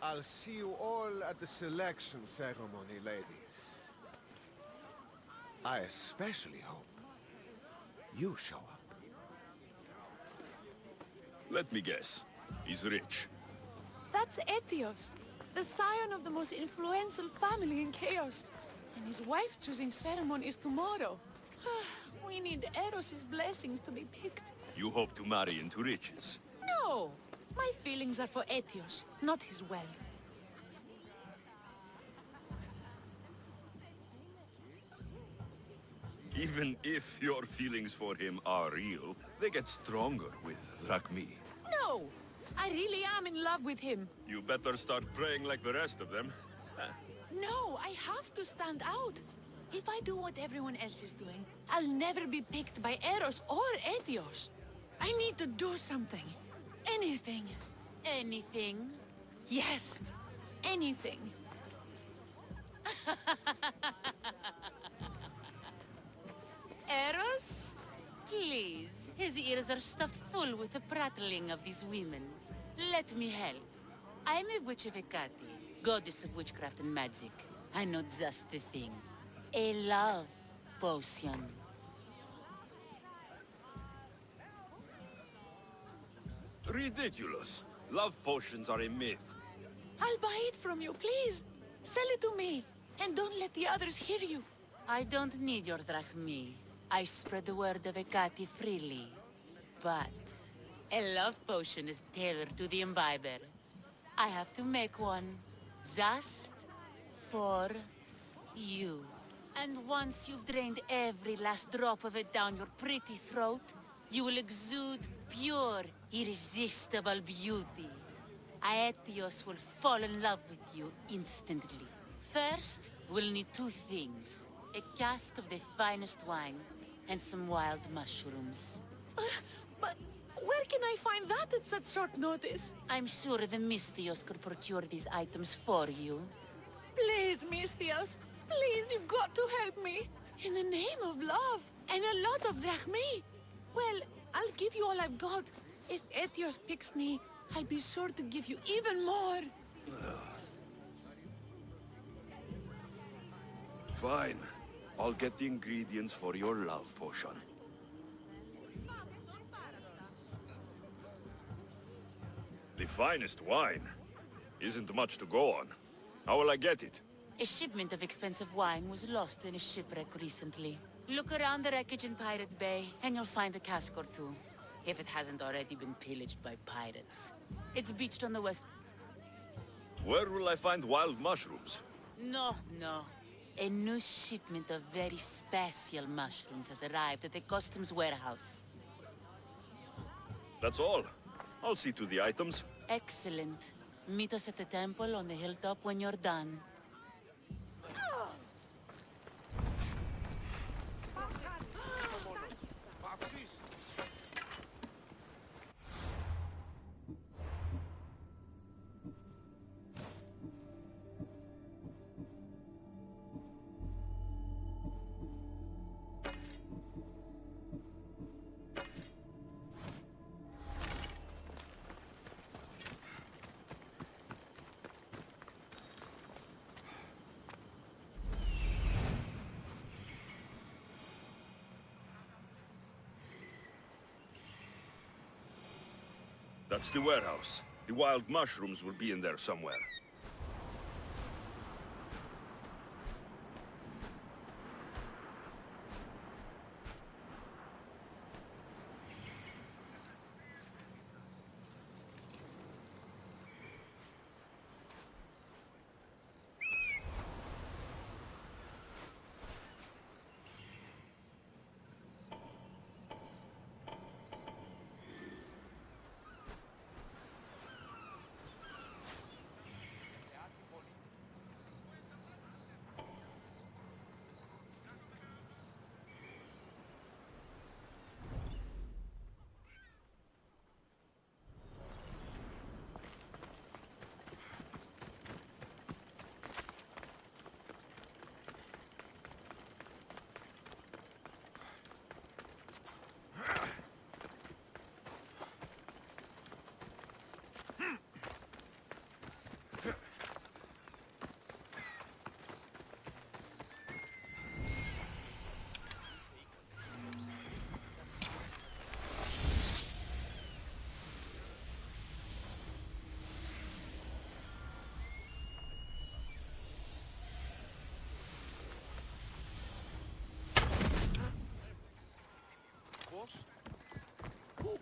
I'll see you all at the selection ceremony, ladies. I especially hope you show up. Let me guess. He's rich. That's Etios, the scion of the most influential family in Chaos. And his wife-choosing ceremony is tomorrow. We need Eros's blessings to be picked. You hope to marry into riches. No! My feelings are for Etios, not his wealth. Even if your feelings for him are real, they get stronger with Rakmi. No! I really am in love with him. You better start praying like the rest of them. No, I have to stand out. If I do what everyone else is doing, I'll never be picked by Eros or Etios. I need to do something. Anything. Anything? Yes, anything. Eros? Please, his ears are stuffed full with the prattling of these women. Let me help. I'm a witch of Hecate, goddess of witchcraft and magic. I know just the thing. A love potion. Ridiculous. Love potions are a myth. I'll buy it from you, please. Sell it to me. And don't let the others hear you. I don't need your drachmi. I spread the word of Hecate freely. But a love potion is tailored to the imbiber. I have to make one. Just for you. And once you've drained every last drop of it down your pretty throat, you will exude pure, irresistible beauty. Aetios will fall in love with you instantly. First, we'll need two things. A cask of the finest wine, and some wild mushrooms. But where can I find that at such short notice? I'm sure the Mystios could procure these items for you. Please, Mystios. Please, you've got to help me. In the name of love, and a lot of drachmi. Well, I'll give you all I've got. If Etios picks me, I'll be sure to give you even more. Fine. I'll get the ingredients for your love potion. The finest wine? Isn't much to go on. How will I get it? A shipment of expensive wine was lost in a shipwreck recently. Look around the wreckage in Pirate Bay, and you'll find a cask or two. If it hasn't already been pillaged by pirates. It's beached on the west... Where will I find wild mushrooms? No. A new shipment of very special mushrooms has arrived at the customs warehouse. That's all. I'll see to the items. Excellent. Meet us at the temple on the hilltop when you're done. That's the warehouse. The wild mushrooms will be in there somewhere.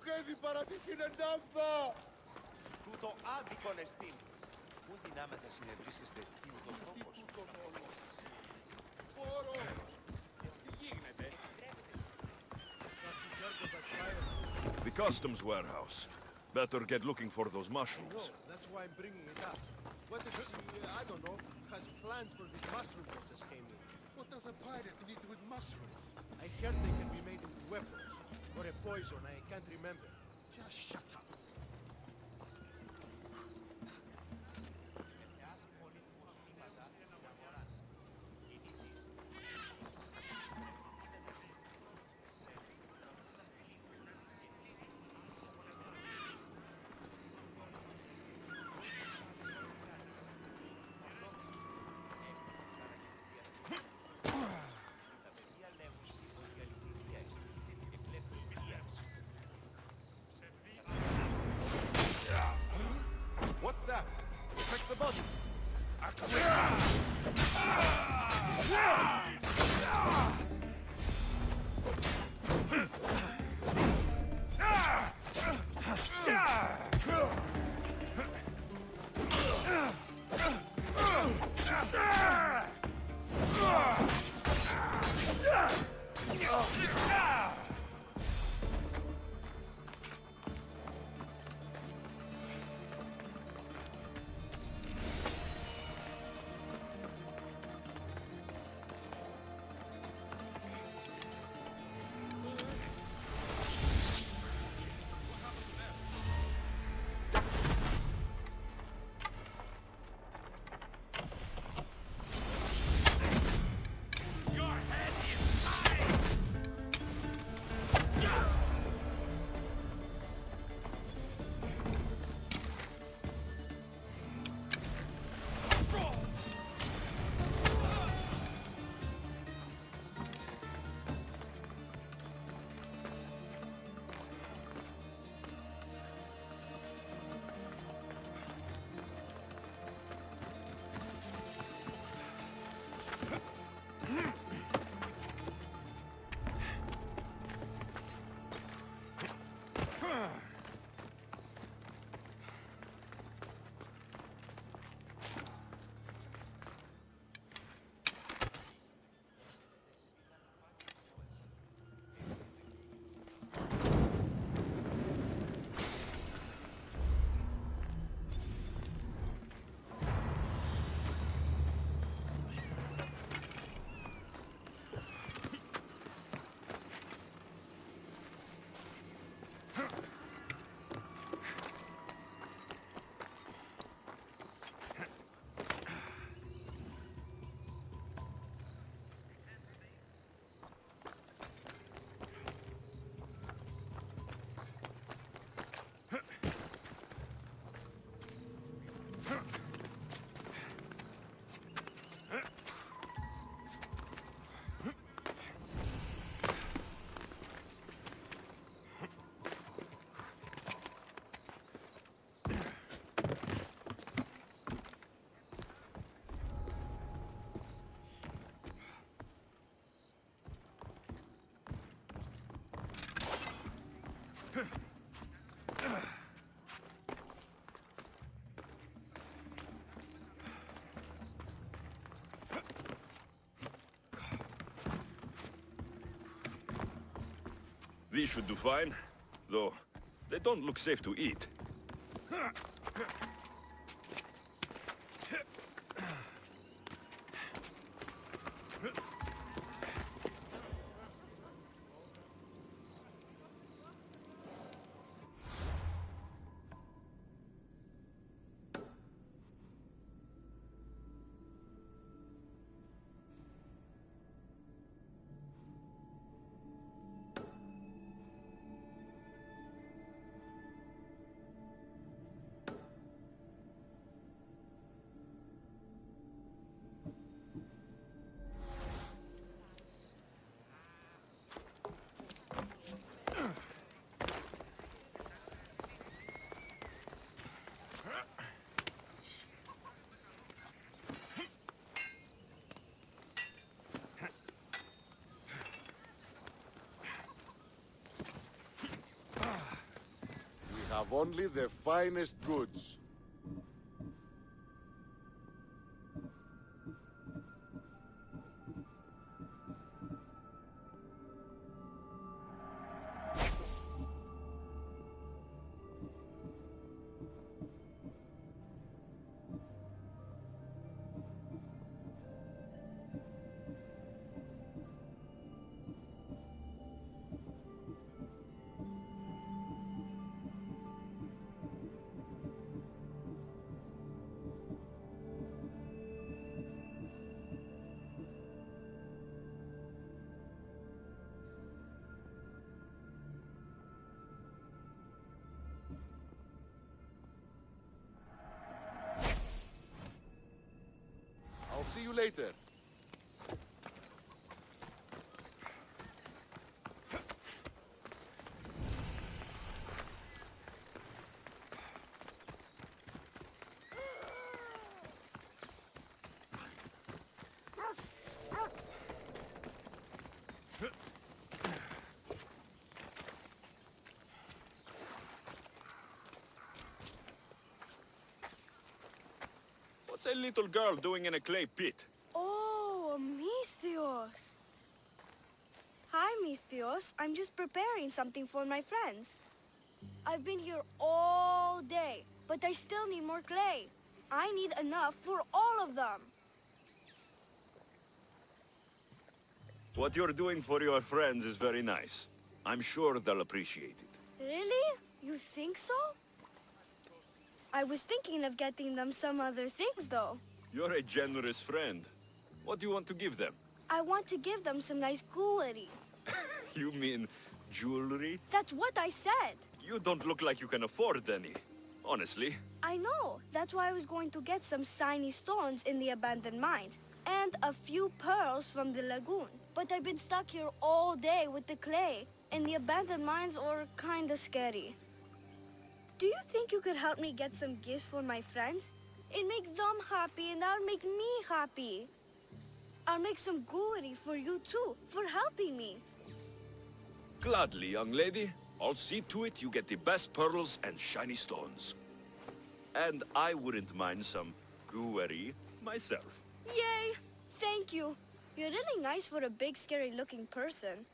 χέδι παρά τη ναύτα! Τούτο άδικον εστίν. Πού δυνάμετα συνευρίσκεστε τούτος τρόπος. The customs warehouse. Better get looking for those mushrooms. That's why I'm bringing it up. What if she, I don't know, has plans for these mushrooms that just came in? What does a pirate need with mushrooms? I heard they can be made into weapons. Or a poison, I can't remember. Just shut up. What the? Check the body. These should do fine, though they don't look safe to eat. have only the finest goods. I'll see you later. What's a little girl doing in a clay pit? Oh, Misthios. Hi, Misthios. I'm just preparing something for my friends. I've been here all day, but I still need more clay. I need enough for all of them. What you're doing for your friends is very nice. I'm sure they'll appreciate it. Really? You think so? I was thinking of getting them some other things, though. You're a generous friend. What do you want to give them? I want to give them some nice jewelry. You mean jewelry? That's what I said. You don't look like you can afford any. Honestly. I know. That's why I was going to get some shiny stones in the abandoned mines and a few pearls from the lagoon. But I've been stuck here all day with the clay, and the abandoned mines are kinda scary. Do you think you could help me get some gifts for my friends? It'd make them happy and that'll make me happy. I'll make some jewelry for you too, for helping me. Gladly, young lady. I'll see to it you get the best pearls and shiny stones. And I wouldn't mind some jewelry myself. Yay! Thank you. You're really nice for a big, scary-looking person.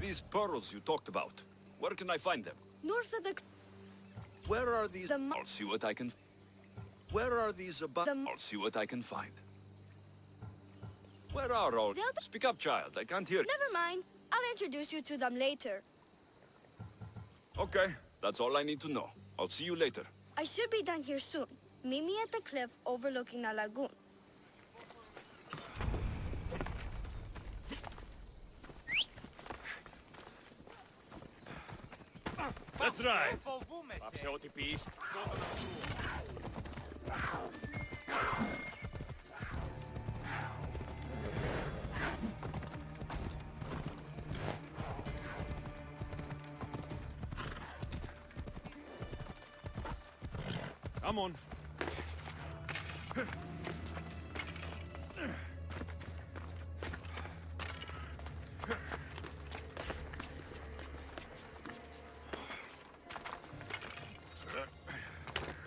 These pearls you talked about, where can I find them? North of the... Where are these? The I'll see what I can... Where are these about? I'll see what I can find. Where are all... They'll be- Speak up, child. I can't hear you. Never mind. I'll introduce you to them later. Okay, that's all I need to know. I'll see you later. I should be done here soon. Meet me at the cliff overlooking the lagoon. That's right. Φοβούμαι σε. Άψε ό,τι πεις. Come on.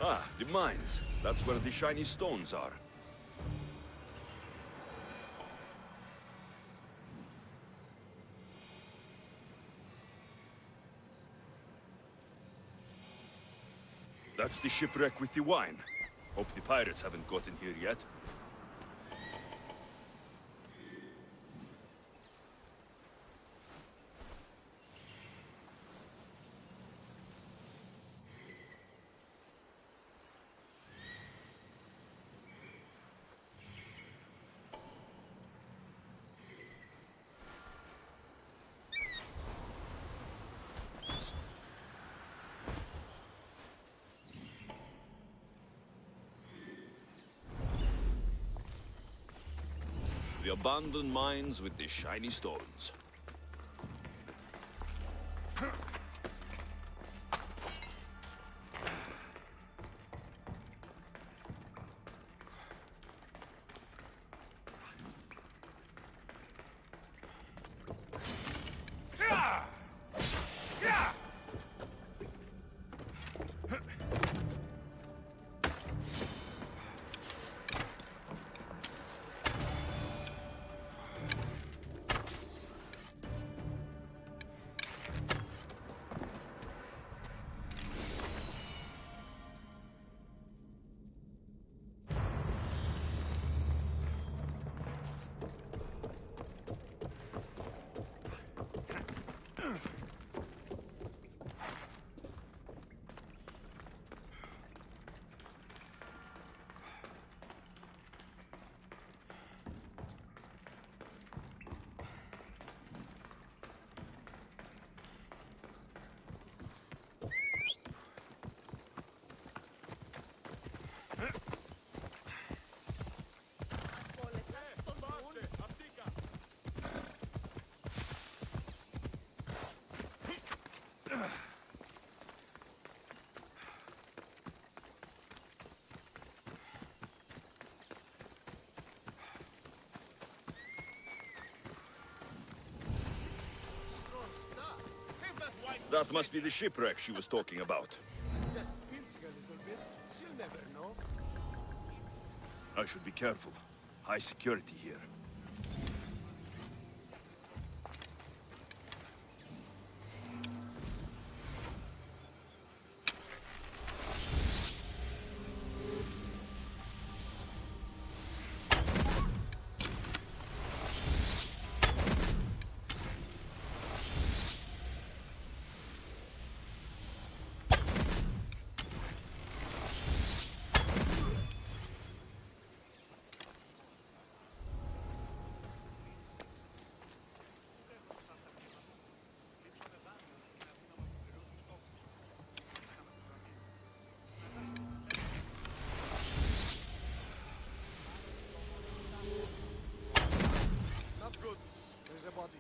Ah, the mines. That's where the shiny stones are. That's the shipwreck with the wine. Hope the pirates haven't gotten here yet. The abandoned mines with the shiny stones. That must be the shipwreck she was talking about. Just pinching a little bit. She'll never know. I should be careful. High security here. Not good. There's a body.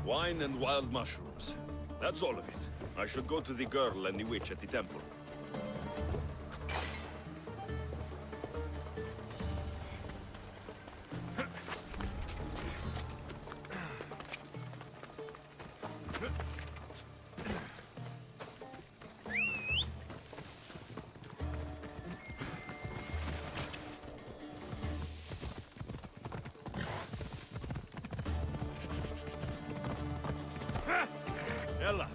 Wine and wild mushrooms. That's all of it. I should go to the girl and the witch at the temple. Ella.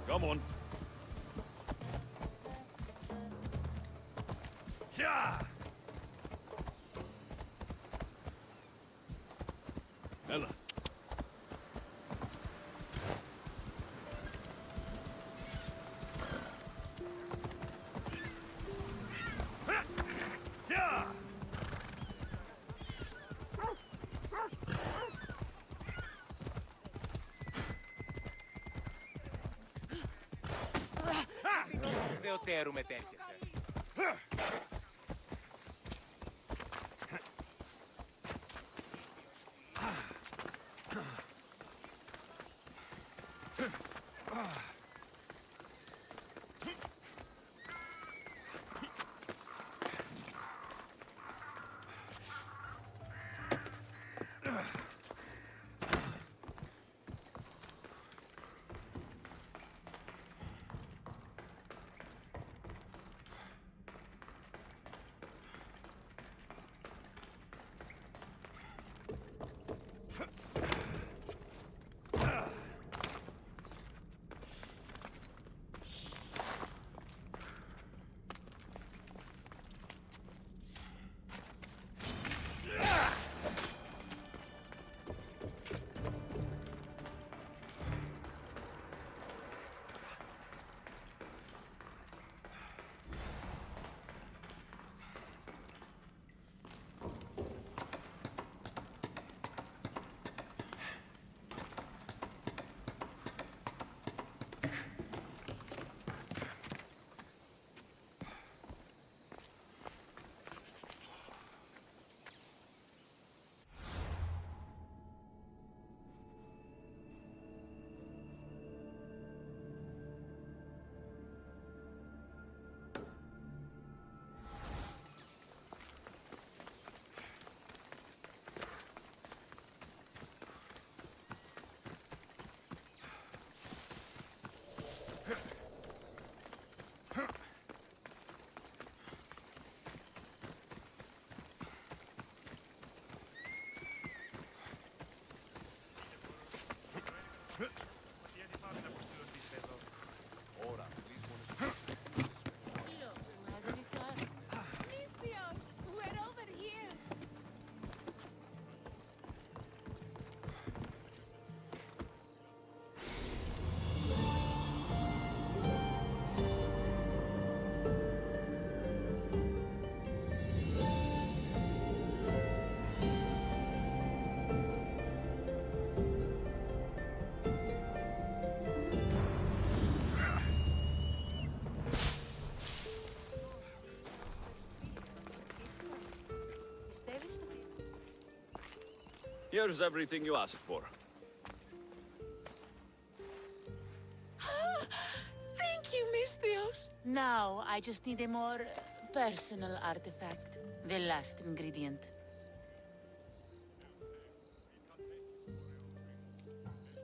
Come on. Yeah. Ella. Yeah. Δεοτέρου μετέρχεσαι. Here's everything you asked for. Thank you, Misthios. Now, I just need a more personal artifact. The last ingredient.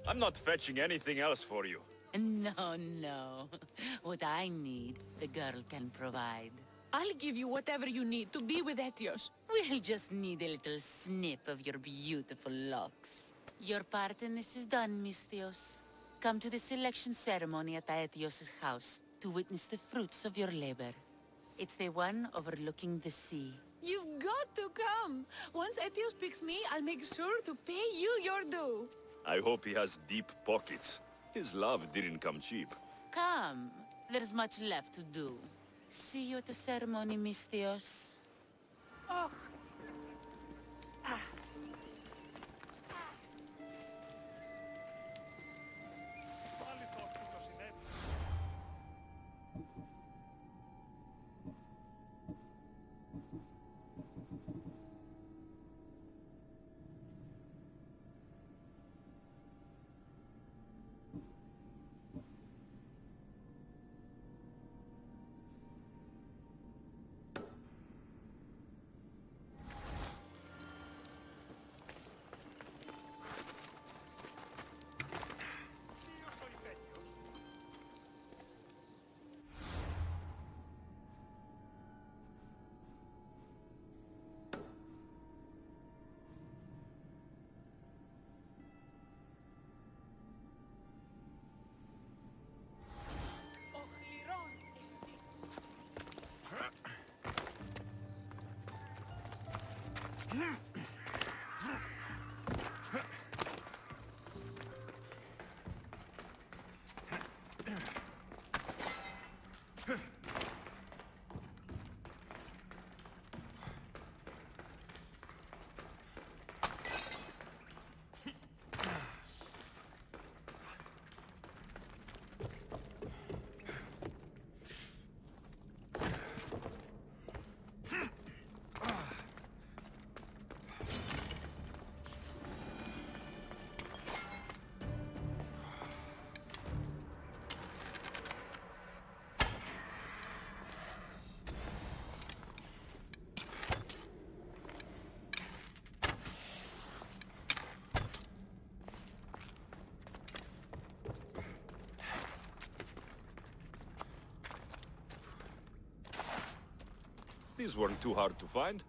I'm not fetching anything else for you. No, no. What I need, the girl can provide. I'll give you whatever you need to be with Etios. We'll just need a little snip of your beautiful locks. Your part in this is done, Misthios. Come to the selection ceremony at Aetios' house to witness the fruits of your labor. It's the one overlooking the sea. You've got to come. Once Etios picks me, I'll make sure to pay you your due. I hope he has deep pockets. His love didn't come cheap. Come. There's much left to do. See you at the ceremony, Misthios. Oh, These weren't too hard to find.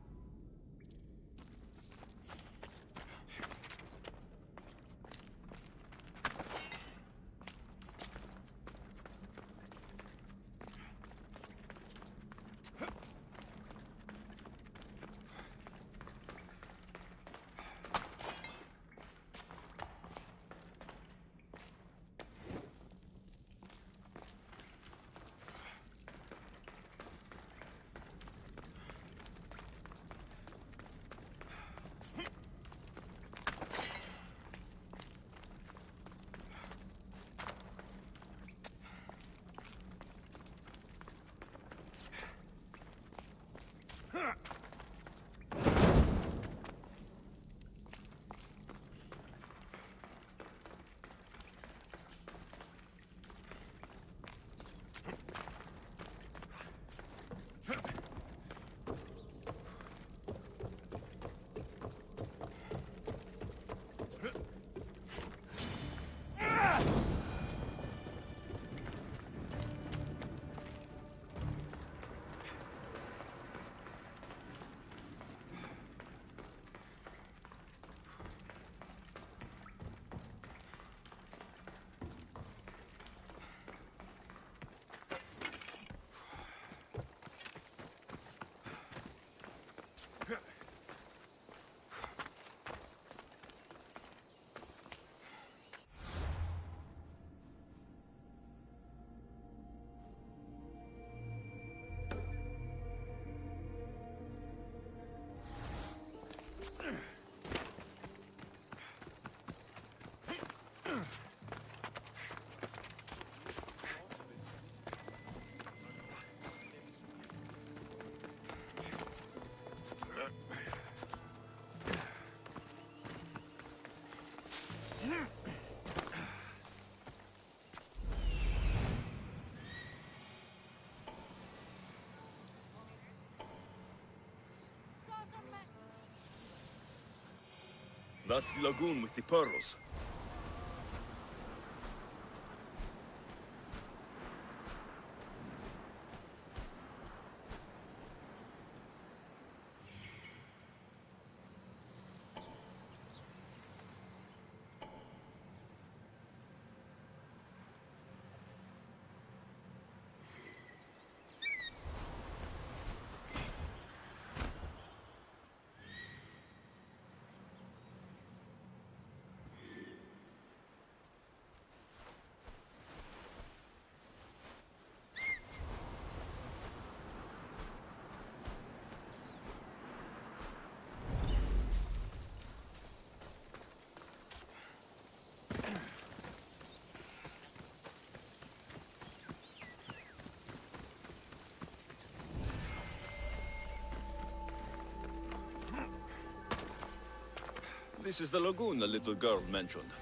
That's the lagoon with the pearls. This is the lagoon the little girl mentioned.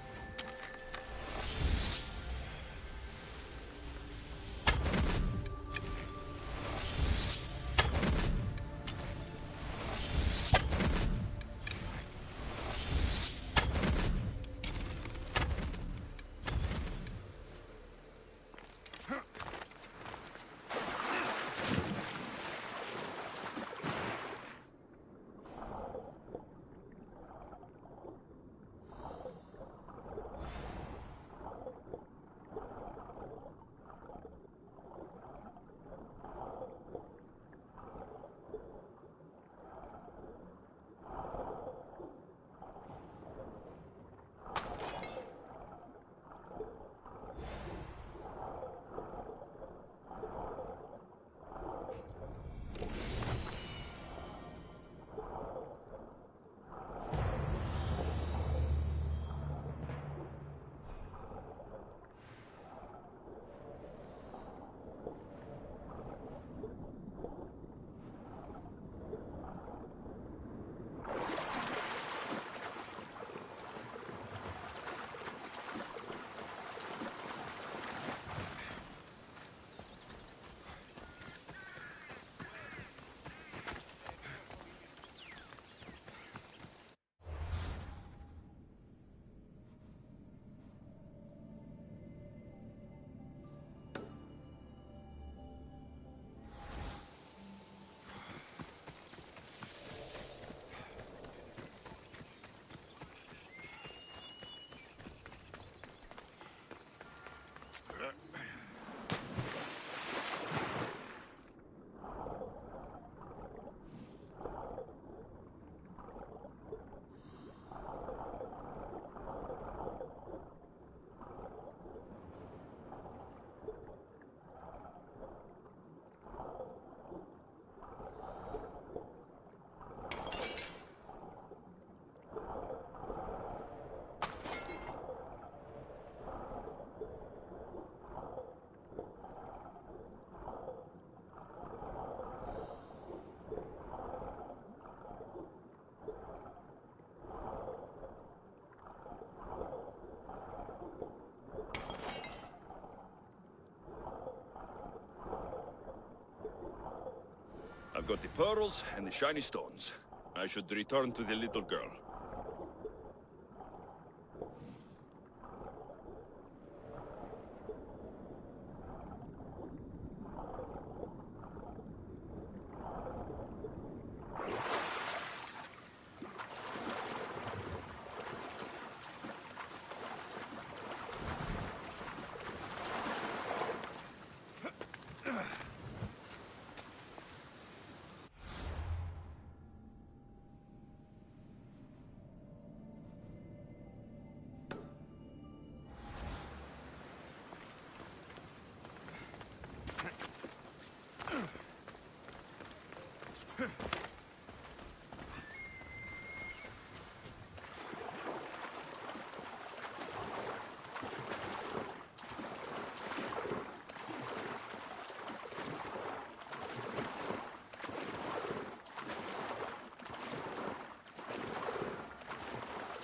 I've got the pearls and the shiny stones. I should return to the little girl.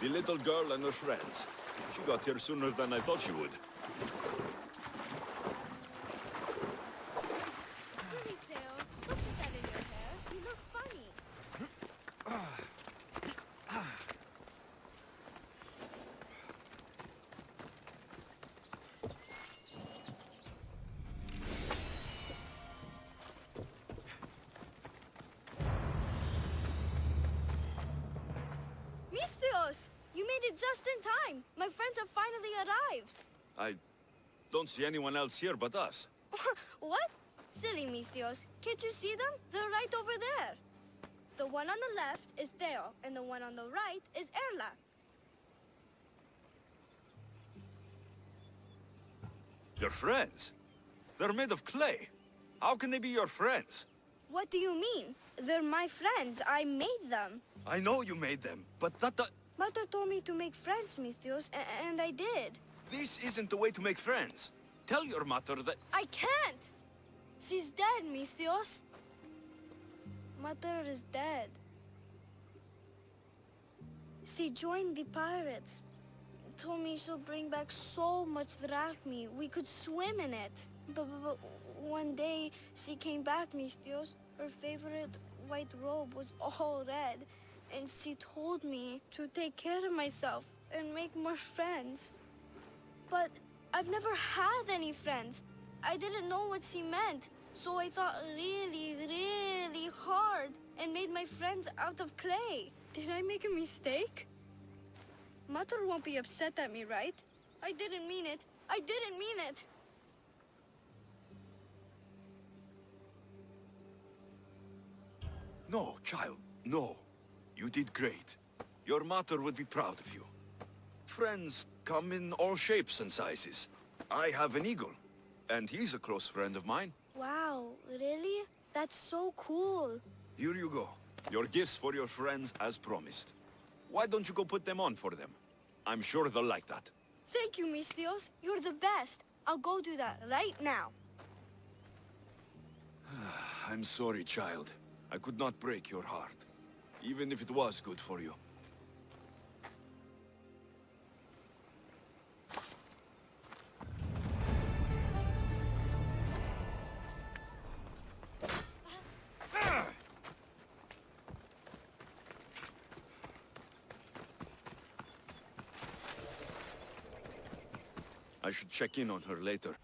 The little girl and her friends. She got here sooner than I thought she would. Silly Theo, don't put that in your hair. You look funny. Mistios! You made it just in time. My friends have finally arrived. I don't see anyone else here but us. What? Silly Mistios. Can't you see them? They're right over there. The one on the left is Theo, and the one on the right is Erla. Your friends? They're made of clay. How can they be your friends? What do you mean? They're my friends. I made them. I know you made them, but that... Mother told me to make friends, Mistios, and I did. This isn't the way to make friends. Tell your mother that... I can't! She's dead, Mistios. Mother is dead. She joined the pirates. Told me she'll bring back so much drachmi, we could swim in it. But one day, she came back, Mistios. Her favorite white robe was all red. And she told me to take care of myself and make more friends. But I've never had any friends. I didn't know what she meant. So I thought really, really hard and made my friends out of clay. Did I make a mistake? Mother won't be upset at me, right? I didn't mean it. I didn't mean it. No, child, no. You did great. Your mother would be proud of you. Friends come in all shapes and sizes. I have an eagle, and he's a close friend of mine. Wow, really? That's so cool. Here you go. Your gifts for your friends as promised. Why don't you go put them on for them? I'm sure they'll like that. Thank you, Mistios. You're the best. I'll go do that right now. I'm sorry, child. I could not break your heart, even if it was good for you. I should check in on her later.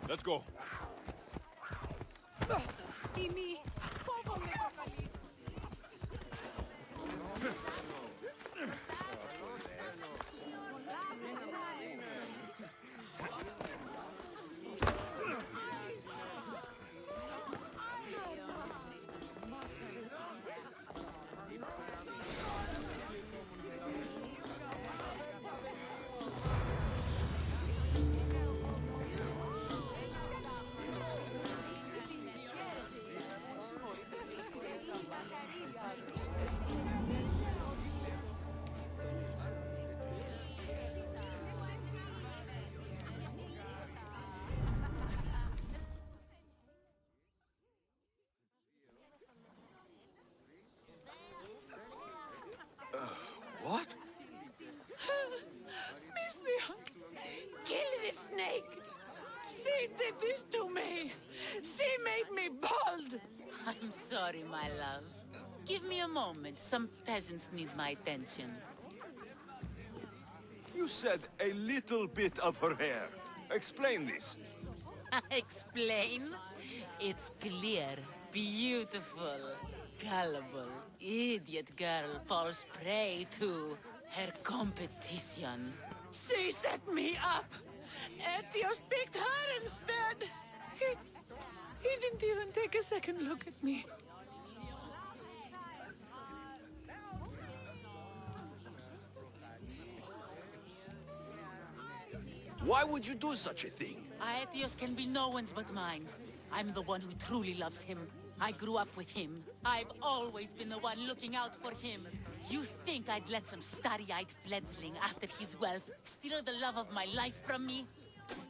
Let's go. Imi, φόβομαι το καλείς. What? Mistios, kill the snake. She did this to me. She made me bald. I'm sorry, my love. Give me a moment. Some peasants need my attention. You said a little bit of her hair. Explain this. Explain? It's clear, beautiful, gullible, idiot girl falls prey to her competition. She set me up! Etios picked her instead! He didn't even take a second look at me. Why would you do such a thing? Aetios can be no one's but mine. I'm the one who truly loves him. I grew up with him. I've always been the one looking out for him. You think I'd let some starry-eyed fledgling after his wealth steal the love of my life from me?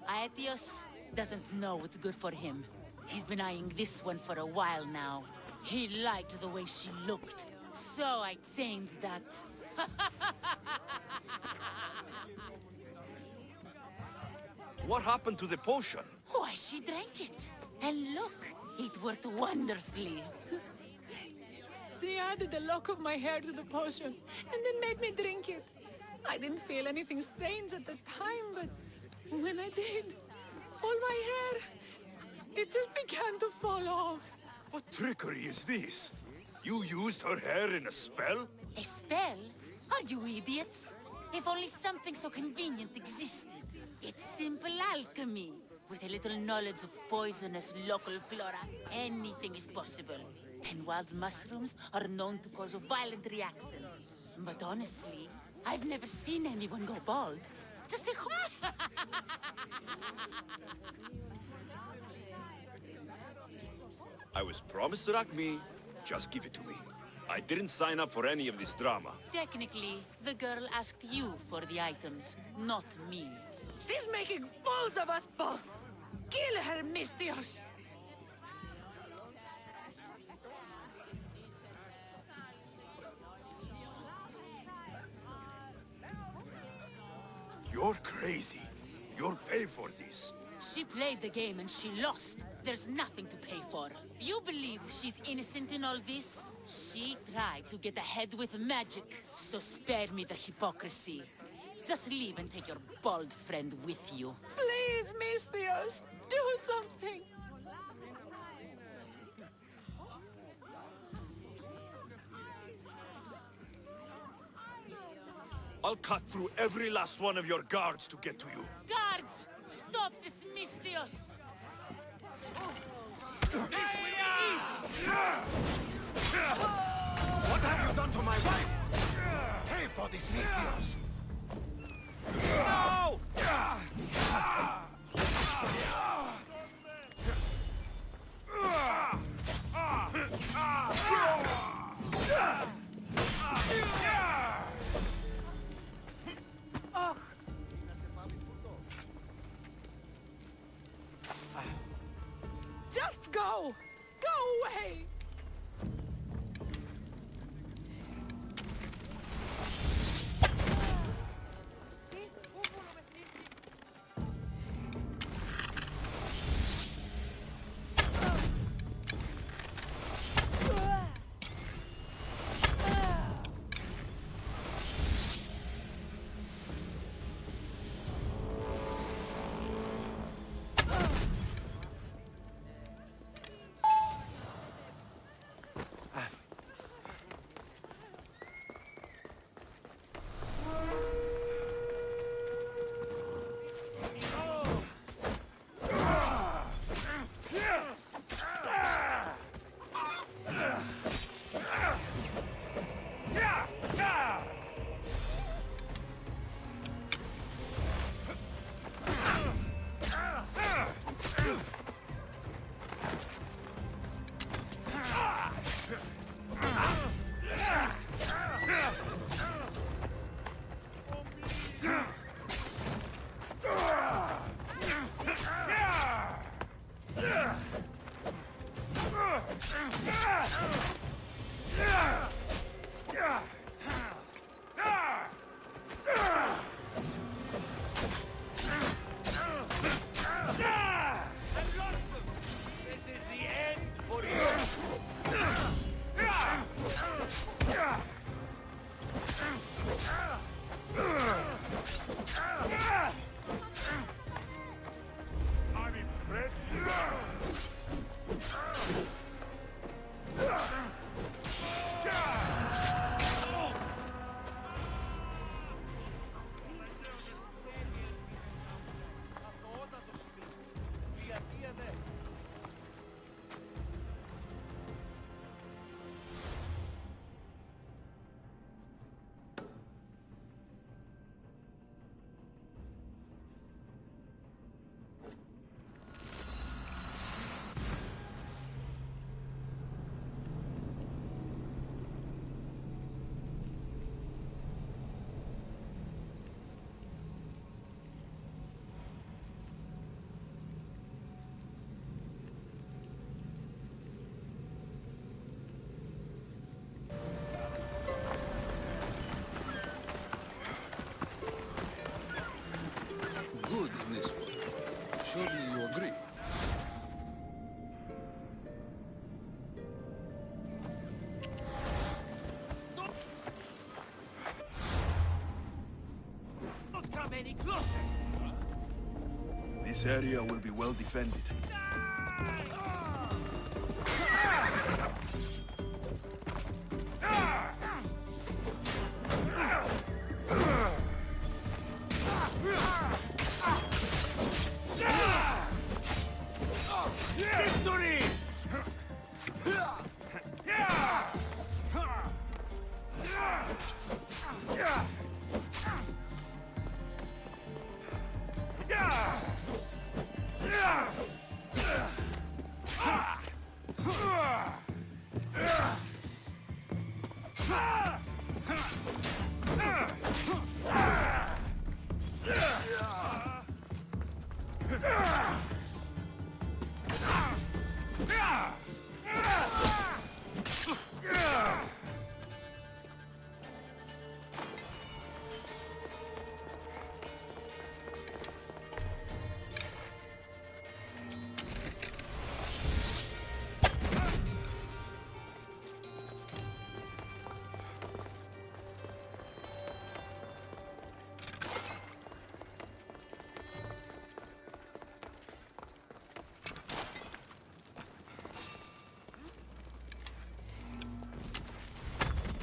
Aetios doesn't know what's good for him. He's been eyeing this one for a while now. He liked the way she looked. So I changed that. What happened to the potion? Why, she drank it. And look, it worked wonderfully. She added a lock of my hair to the potion, and then made me drink it. I didn't feel anything strange at the time, but when I did, all my hair, it just began to fall off. What trickery is this? You used her hair in a spell? A spell? Are you idiots? If only something so convenient existed. It's simple alchemy. With a little knowledge of poisonous local flora, anything is possible. And wild mushrooms are known to cause violent reactions. But honestly, I've never seen anyone go bald. Just a I was promised Rakmi. Just give it to me. I didn't sign up for any of this drama. Technically, the girl asked you for the items, not me. She's making fools of us both! Kill her, Mistios! You're crazy. You'll pay for this. She played the game and she lost. There's nothing to pay for. You believe she's innocent in all this? She tried to get ahead with magic, so spare me the hypocrisy. Just leave and take your bald friend with you. Please, Mistios, do something! I'll cut through every last one of your guards to get to you. Guards! Stop this Mistios! What have you done to my wife? Pay for this, Mistios! No! Just go! Go away! Surely you agree. Don't come any closer! This area will be well defended. Victory!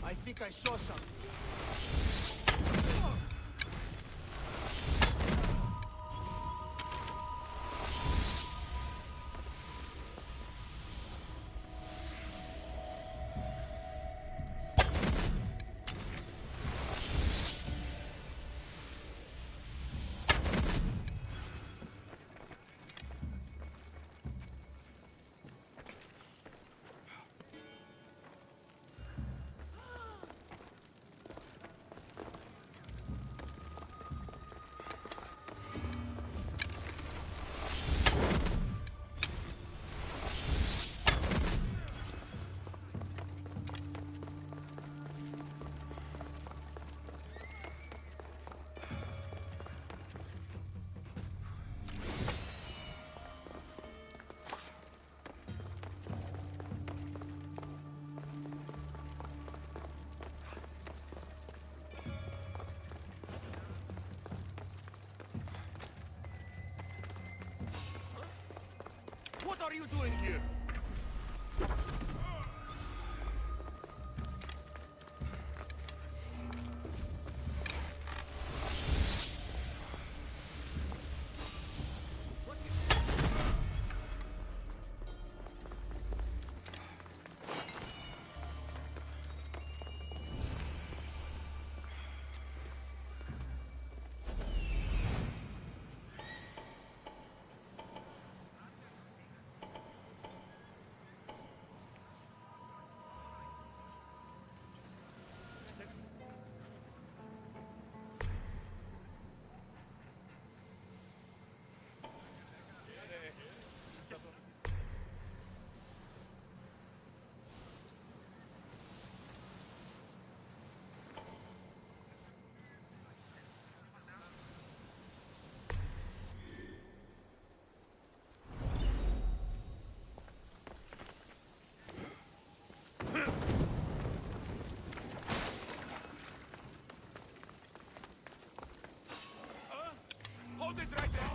I think I saw something. What are you doing here? Hold it right there!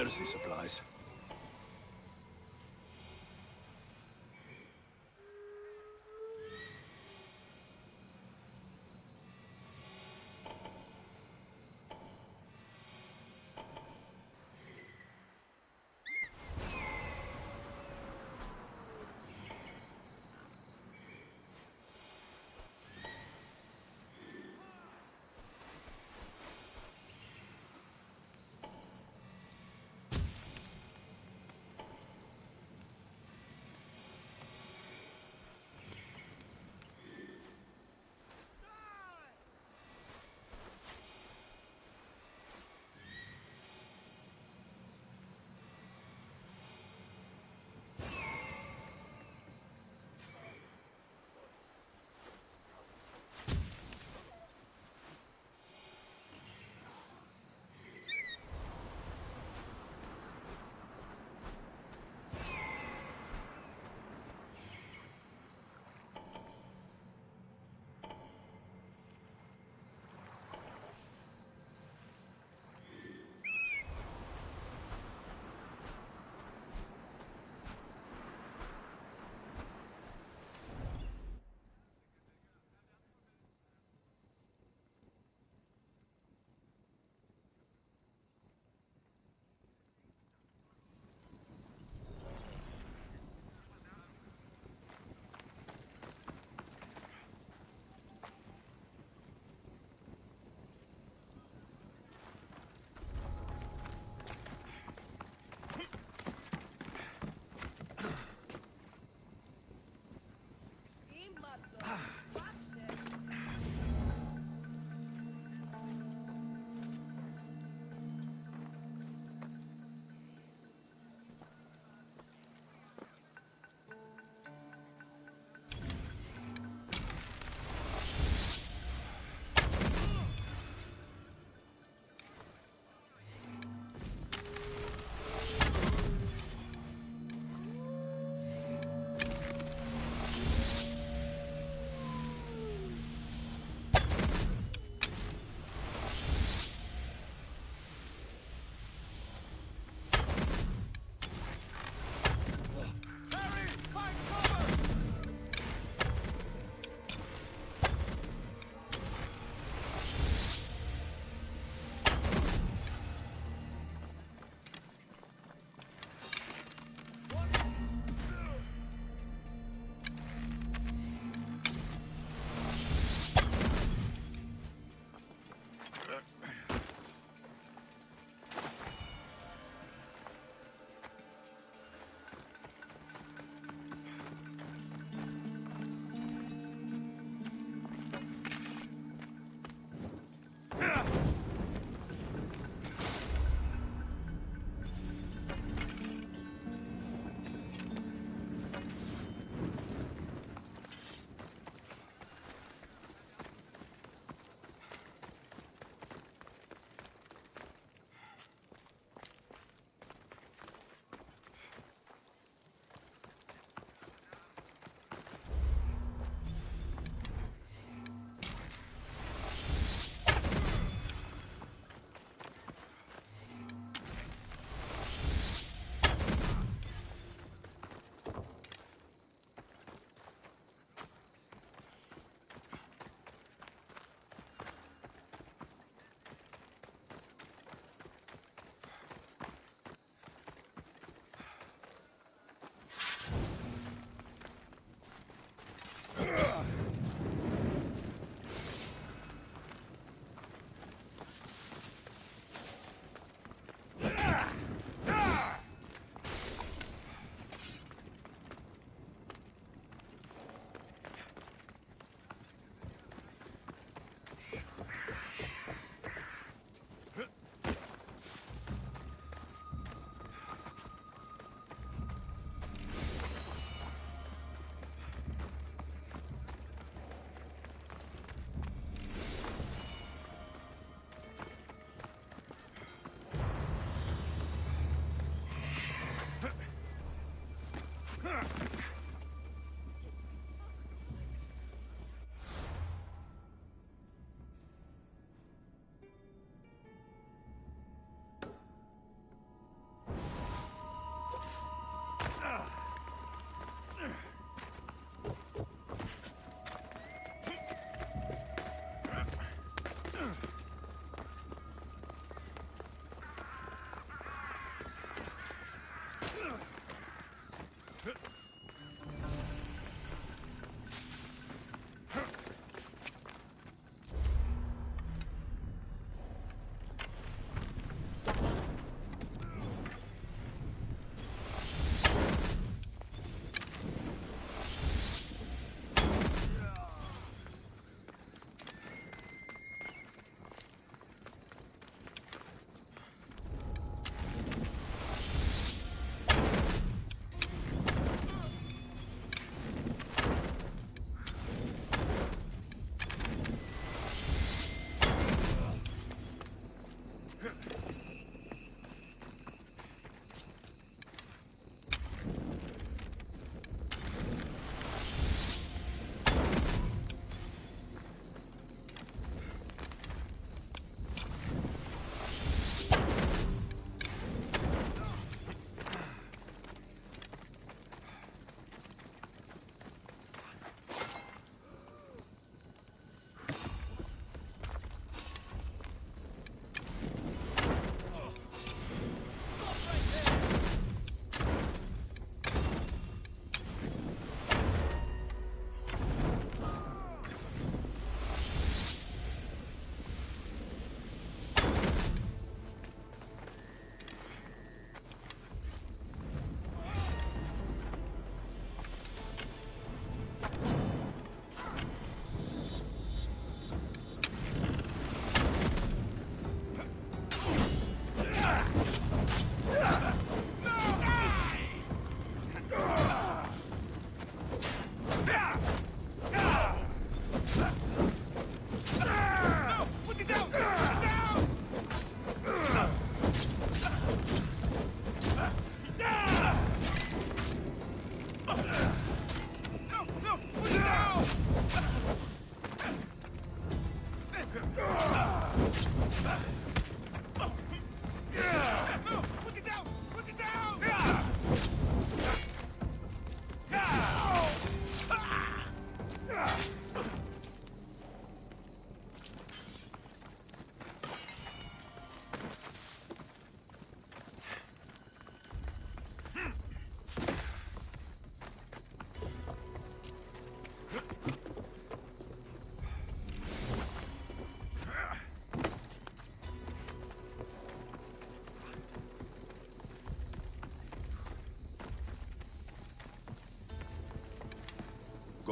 mercy supplies.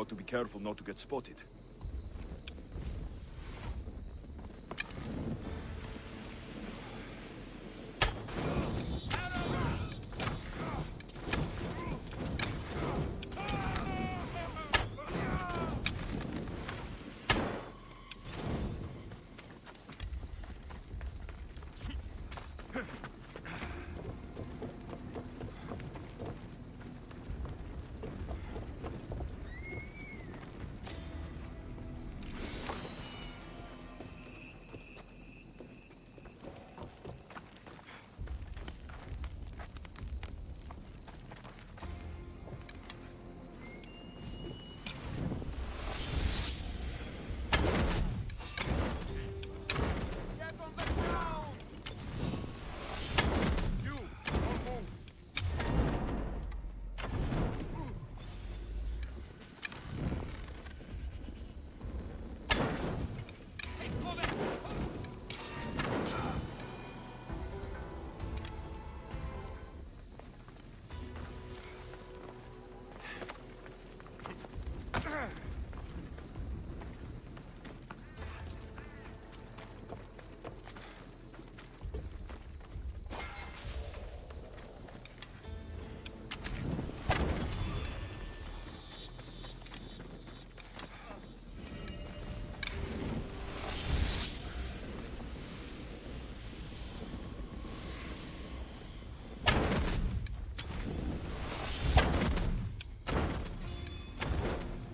got to be careful not to get spotted. Get on the ground! You, don't move. Take cover!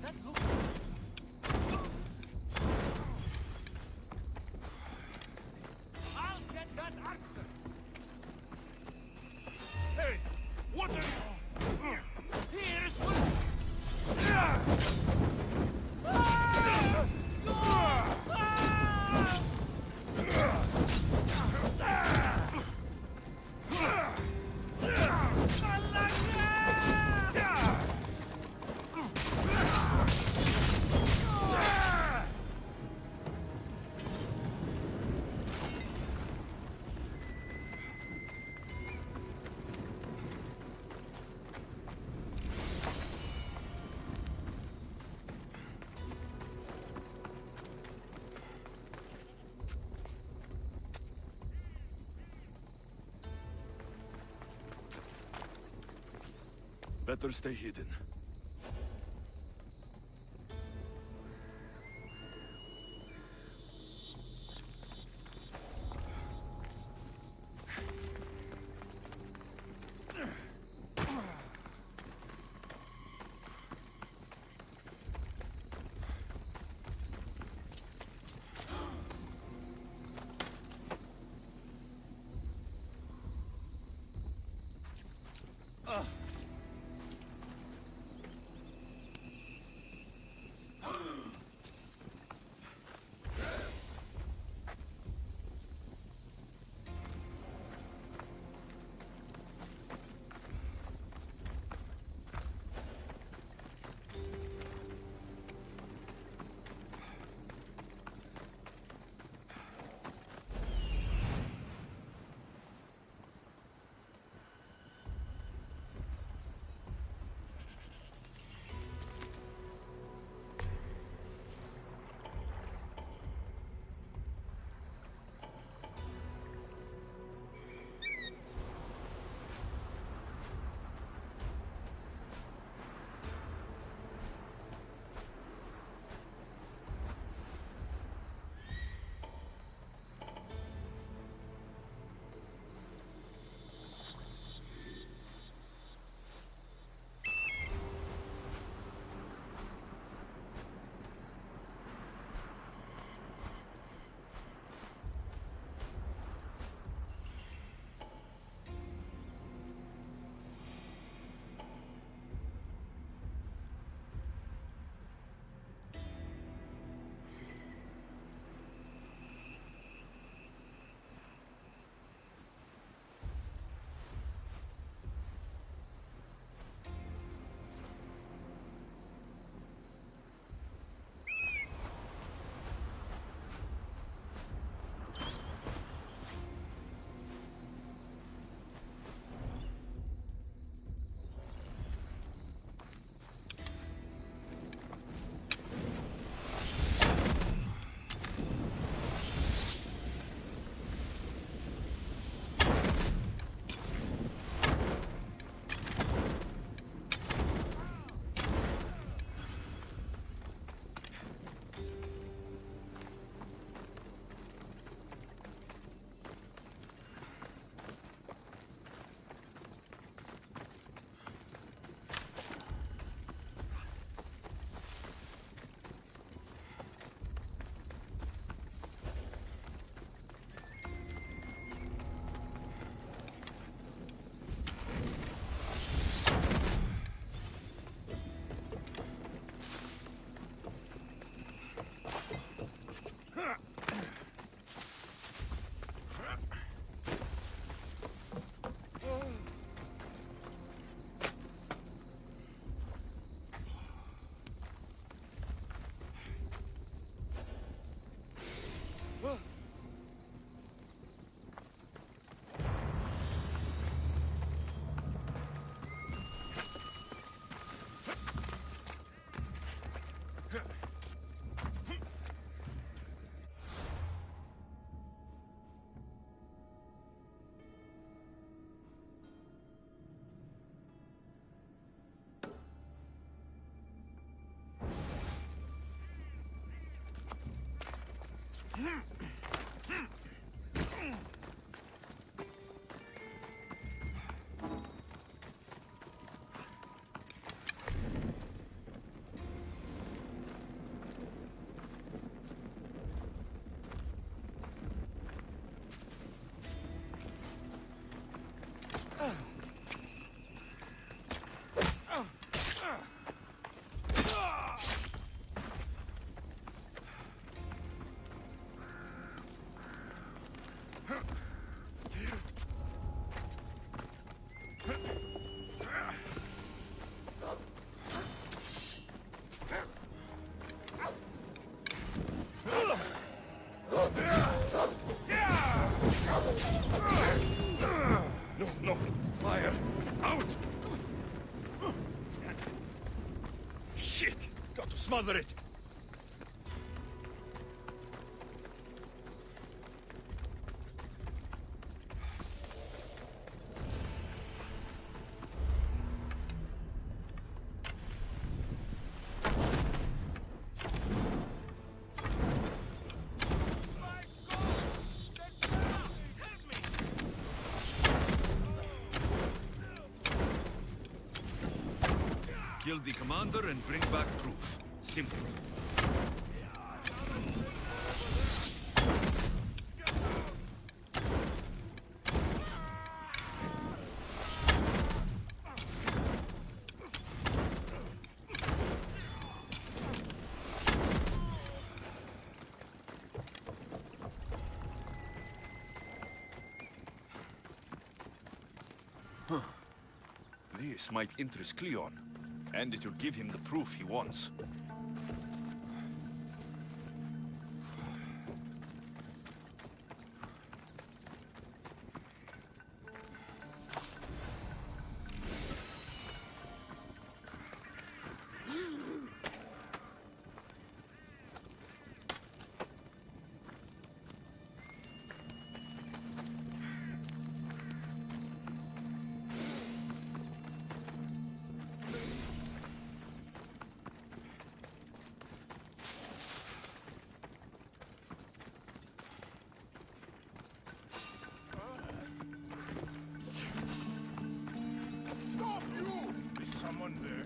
That looks... I'll get that answer! Hey! What are you... Here's what... Better stay hidden. Out! Shit! Got to smother it! Kill the commander and bring back proof. Simple. This might interest Cleon. And it will give him the proof he wants. Stop you! Is someone there?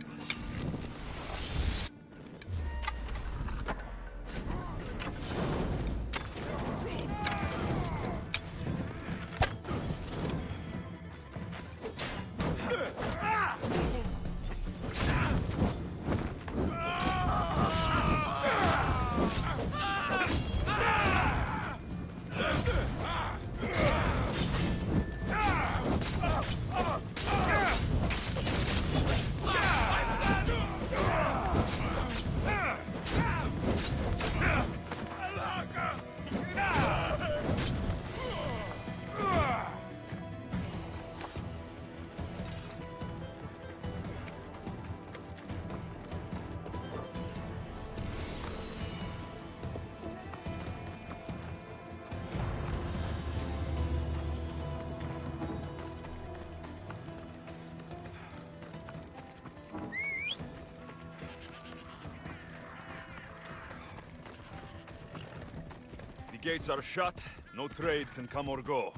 The gates are shut, no trade can come or go,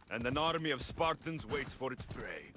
and an army of Spartans waits for its prey.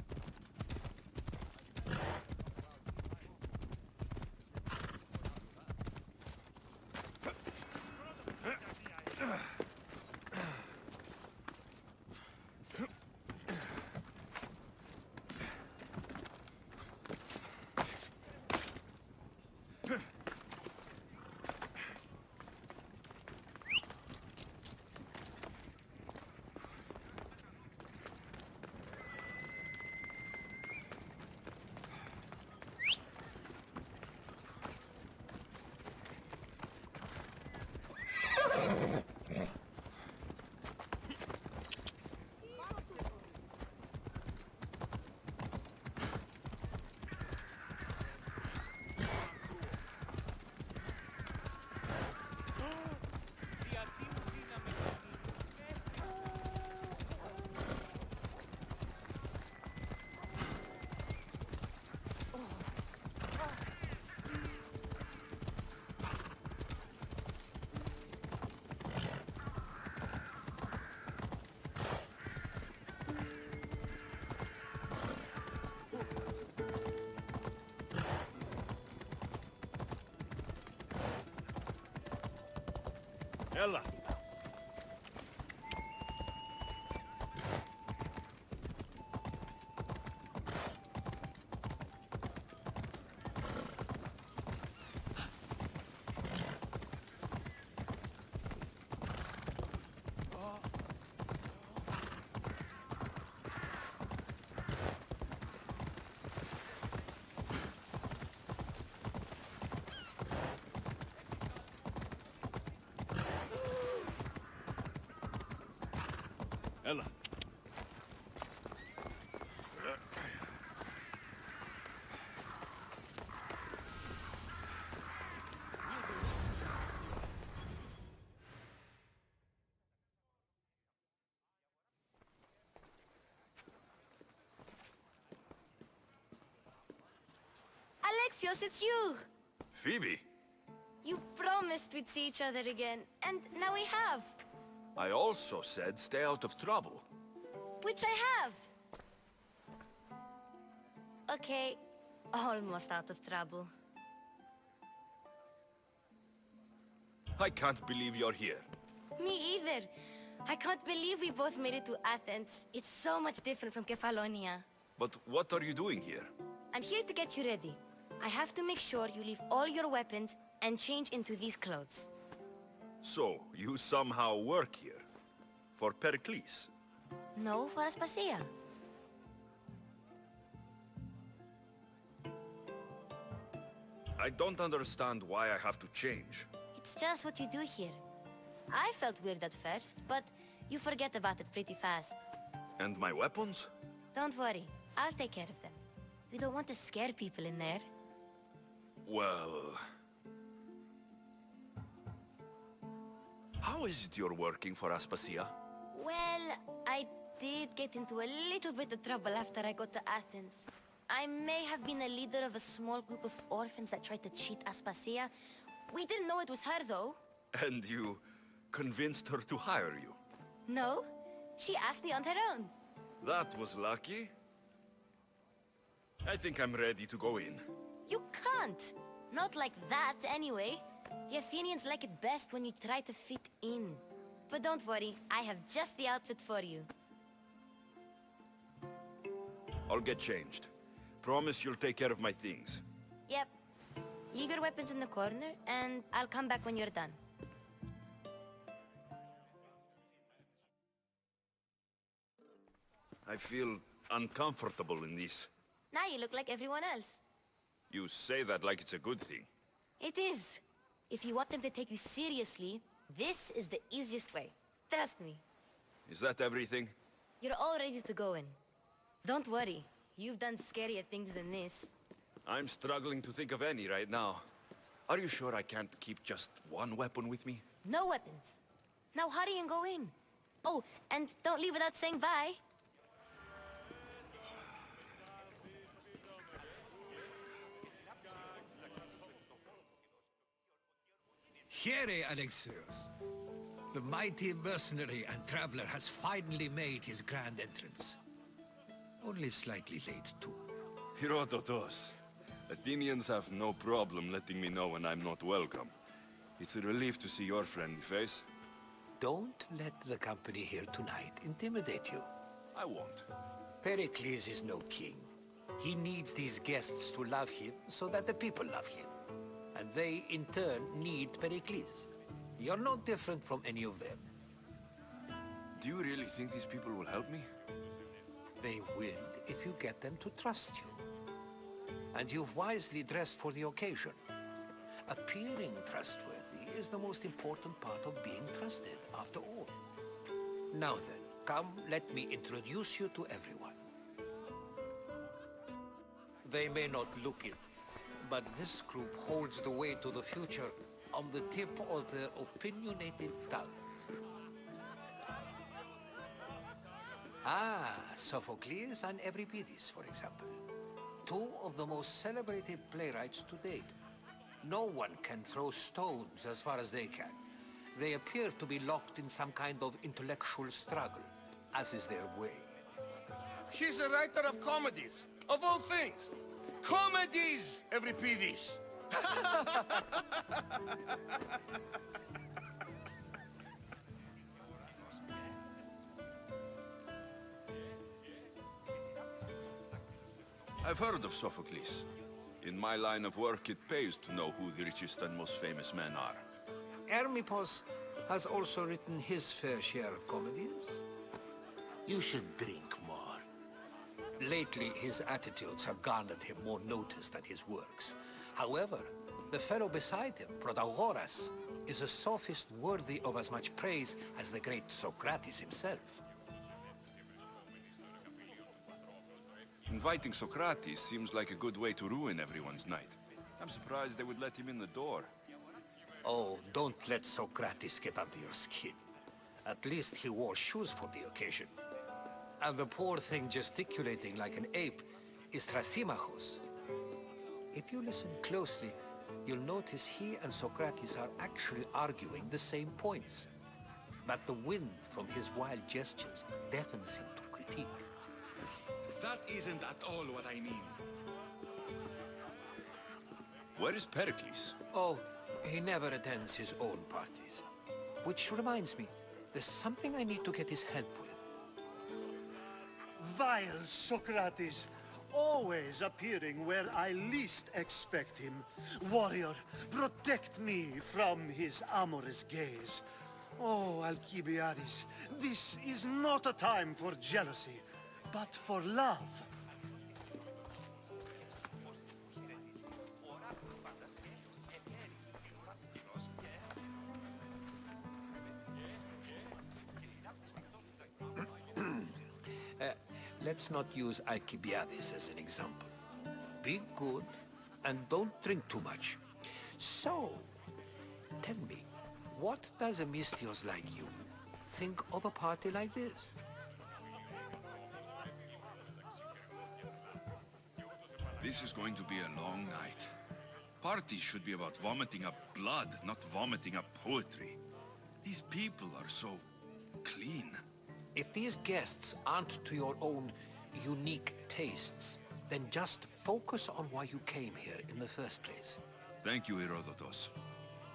Ella! Alexios, it's you! Phoebe, You promised we'd see each other again, and now we have. I also said stay out of trouble. Which I have. Okay, almost out of trouble. I can't believe you're here. Me either. I can't believe we both made it to Athens. It's so much different from Kefalonia. But what are you doing here? I'm here to get you ready. I have to make sure you leave all your weapons and change into these clothes. So, you somehow work here? For Pericles? No, for Aspasia. I don't understand why I have to change. It's just what you do here. I felt weird at first, but you forget about it pretty fast. And my weapons? Don't worry, I'll take care of them. You don't want to scare people in there. Well... How is it you're working for Aspasia? Well, I did get into a little bit of trouble after I got to Athens. I may have been a leader of a small group of orphans that tried to cheat Aspasia. We didn't know it was her, though. And you convinced her to hire you? No, she asked me on her own. That was lucky. I think I'm ready to go in. You can't. Not like that, anyway. The Athenians like it best when you try to fit in. But don't worry, I have just the outfit for you. I'll get changed. Promise you'll take care of my things. Yep. Leave your weapons in the corner, and I'll come back when you're done. I feel uncomfortable in this. Now you look like everyone else. You say that like it's a good thing. It is. If you want them to take you seriously, this is the easiest way. Trust me. Is that everything? You're all ready to go in. Don't worry. You've done scarier things than this. I'm struggling to think of any right now. Are you sure I can't keep just one weapon with me? No weapons. Now hurry and go in. Oh, and don't leave without saying bye. Here, Alexios. The mighty mercenary and traveler has finally made his grand entrance. Only slightly late, too. Herodotus. Athenians have no problem letting me know when I'm not welcome. It's a relief to see your friendly face. Don't let the company here tonight intimidate you. I won't. Pericles is no king. He needs these guests to love him so that the people love him. And they, in turn, need Pericles. You're no different from any of them. Do you really think these people will help me? They will if you get them to trust you. And you've wisely dressed for the occasion. Appearing trustworthy is the most important part of being trusted, after all. Now then, come, let me introduce you to everyone. They may not look it, but this group holds the way to the future on the tip of their opinionated tongues. Ah, Sophocles and Euripides, for example. Two of the most celebrated playwrights to date. No one can throw stones as far as they can. They appear to be locked in some kind of intellectual struggle, as is their way. He's a writer of comedies, of all things. Comedies, Euripides. I've heard of Sophocles. In my line of work, it pays to know who the richest and most famous men are. Hermippos has also written his fair share of comedies. You should drink more. Lately, his attitudes have garnered him more notice than his works. However, the fellow beside him, Protagoras, is a sophist worthy of as much praise as the great Socrates himself. Inviting Socrates seems like a good way to ruin everyone's night. I'm surprised they would let him in the door. Oh, don't let Socrates get under your skin. At least he wore shoes for the occasion. And the poor thing gesticulating like an ape is Thrasymachos. if you listen closely, you'll notice he and Socrates are actually arguing the same points. But the wind from his wild gestures deafens him to critique. That isn't at all what I mean. Where is Pericles? Oh, he never attends his own parties. Which reminds me, there's something I need to get his help with. Vile Socrates, always appearing where I least expect him. Warrior, protect me from his amorous gaze. Oh, Alcibiades, this is not a time for jealousy, but for love. Let's not use Alcibiades as an example. Be good and don't drink too much. So, tell me, what does a Mystios like you think of a party like this? This is going to be a long night. Parties should be about vomiting up blood, not vomiting up poetry. These people are so clean. If these guests aren't to your own unique tastes, then just focus on why you came here in the first place. Thank you, Herodotus.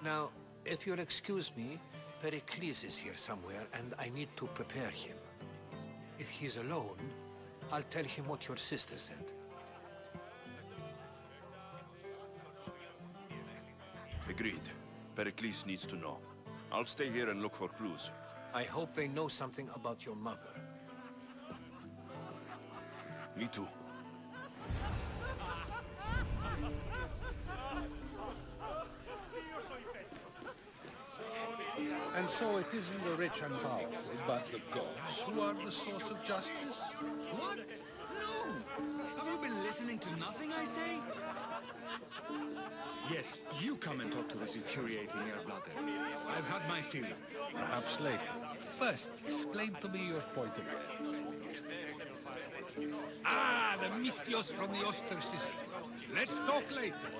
Now, if you'll excuse me, Pericles is here somewhere, and I need to prepare him. If he's alone, I'll tell him what your sister said. Agreed. Pericles needs to know. I'll stay here and look for clues. I hope they know something about your mother. Me too. And so it isn't the rich and powerful, but the gods who are the source of justice? What? No! Have you been listening to nothing I say? Yes, you come and talk to this infuriating air-blooded. I've had my fill. Perhaps later. First, explain to me your point again. Ah, the Mystios from the ostracism. Let's talk later.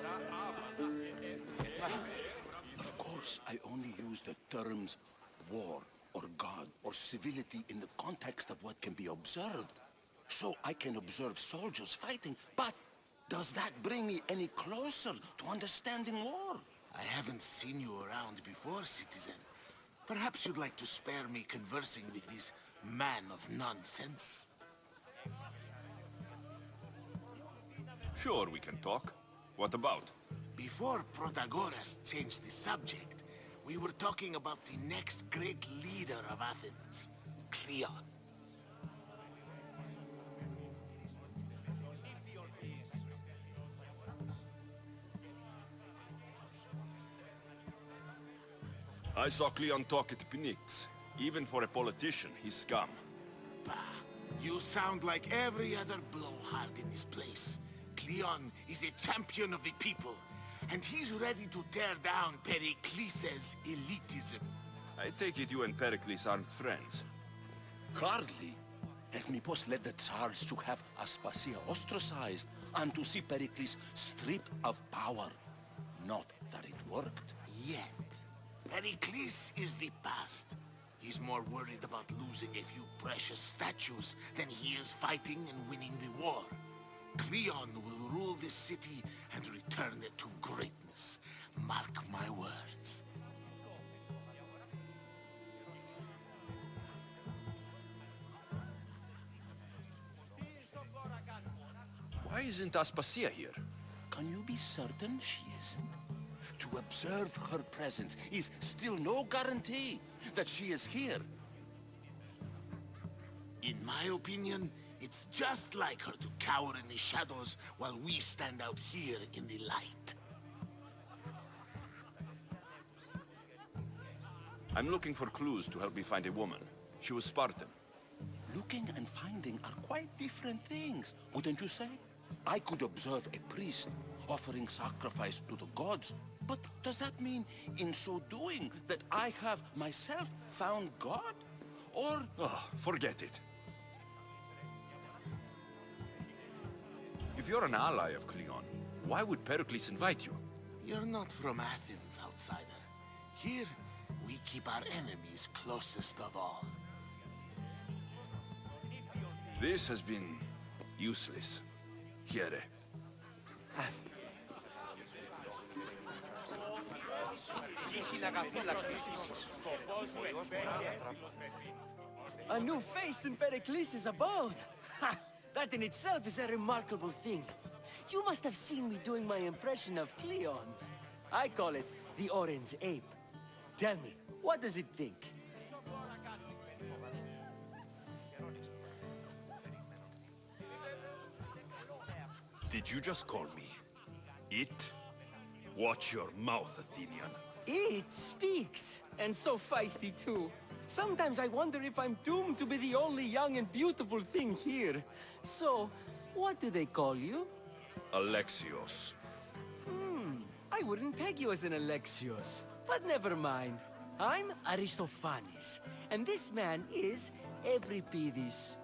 Of course, I only use the terms war, or god, or civility in the context of what can be observed. So I can observe soldiers fighting, but does that bring me any closer to understanding war? I haven't seen you around before, citizen. Perhaps you'd like to spare me conversing with this man of nonsense? Sure, we can talk. What about? Before Protagoras changed the subject, we were talking about the next great leader of Athens, Cleon. I saw Cleon talk at Pnyx. Even for a politician, he's scum. Bah, you sound like every other blowhard in this place. Cleon is a champion of the people, and he's ready to tear down Pericles' elitism. I take it you and Pericles aren't friends. Hardly. Hermippos led the charge to have Aspasia ostracized and to see Pericles stripped of power. Not that it worked. Yet, Pericles is the past. He's more worried about losing a few precious statues than he is fighting and winning the war. Cleon will rule this city and return it to greatness. Mark my words. Why isn't Aspasia here? Can you be certain she isn't? To observe her presence is still no guarantee that she is here. In my opinion, it's just like her to cower in the shadows while we stand out here in the light. I'm looking for clues to help me find a woman. She was Spartan. Looking and finding are quite different things, wouldn't you say? I could observe a priest offering sacrifice to the gods, but does that mean, in so doing, that I have myself found God? Or... Oh, forget it. If you're an ally of Cleon, Why would Pericles invite you? You're not from Athens, outsider. Here, we keep our enemies closest of all. This has been useless. Here. A new face in Pericles' abode! Ha! That in itself is a remarkable thing. You must have seen me doing my impression of Cleon. I call it the Orange Ape. Tell me, what does it think? Did you just call me it? Watch your mouth, Athenian. It speaks, and so feisty too. Sometimes I wonder if I'm doomed to be the only young and beautiful thing here. So, what do they call you? Alexios. I wouldn't peg you as an Alexios, but never mind. I'm Aristophanes, and this man is Euripides.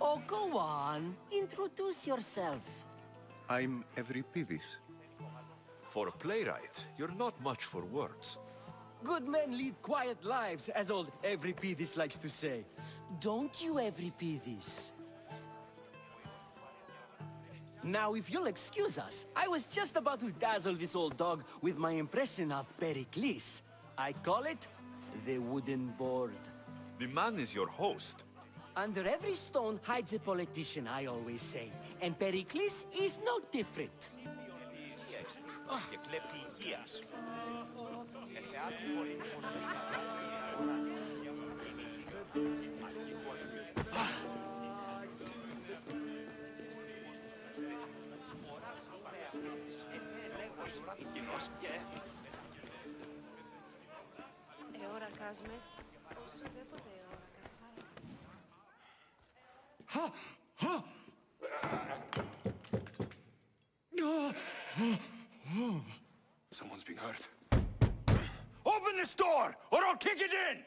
Oh, go on. Introduce yourself. I'm Euripides. For a playwright, you're not much for words. Good men lead quiet lives, as old Euripides likes to say. Don't you, Euripides? Now, if you'll excuse us, I was just about to dazzle this old dog with my impression of Pericles. I call it the wooden board. The man is your host. Under every stone hides a politician, I always say. And Pericles is no different. Someone's being hurt. Open this door, or I'll kick it in!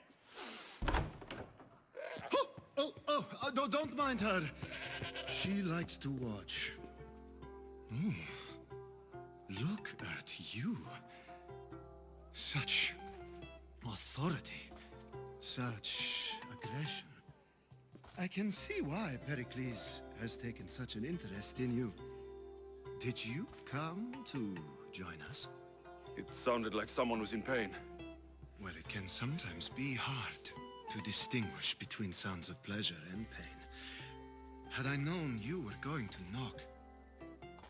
No, don't mind her. She likes to watch. Look at you. Such authority. Such aggression. I can see why Pericles has taken such an interest in you. Did you come to join us? It sounded like someone was in pain. Well, it can sometimes be hard to distinguish between sounds of pleasure and pain. Had I known you were going to knock,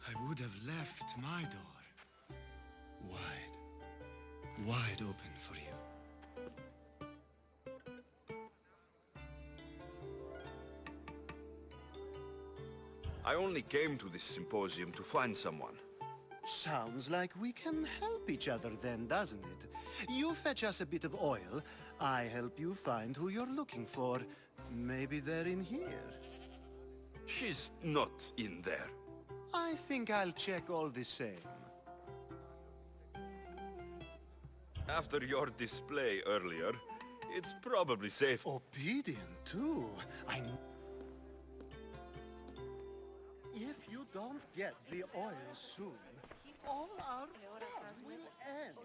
I would have left my door wide open for you. I only came to this symposium to find someone. Sounds like we can help each other then, doesn't it? You fetch us a bit of oil, I help you find who you're looking for. Maybe they're in here. She's not in there. I think I'll check all the same. After your display earlier, it's probably safe. Obedient, too. If you don't get the oil soon, all our plans will end.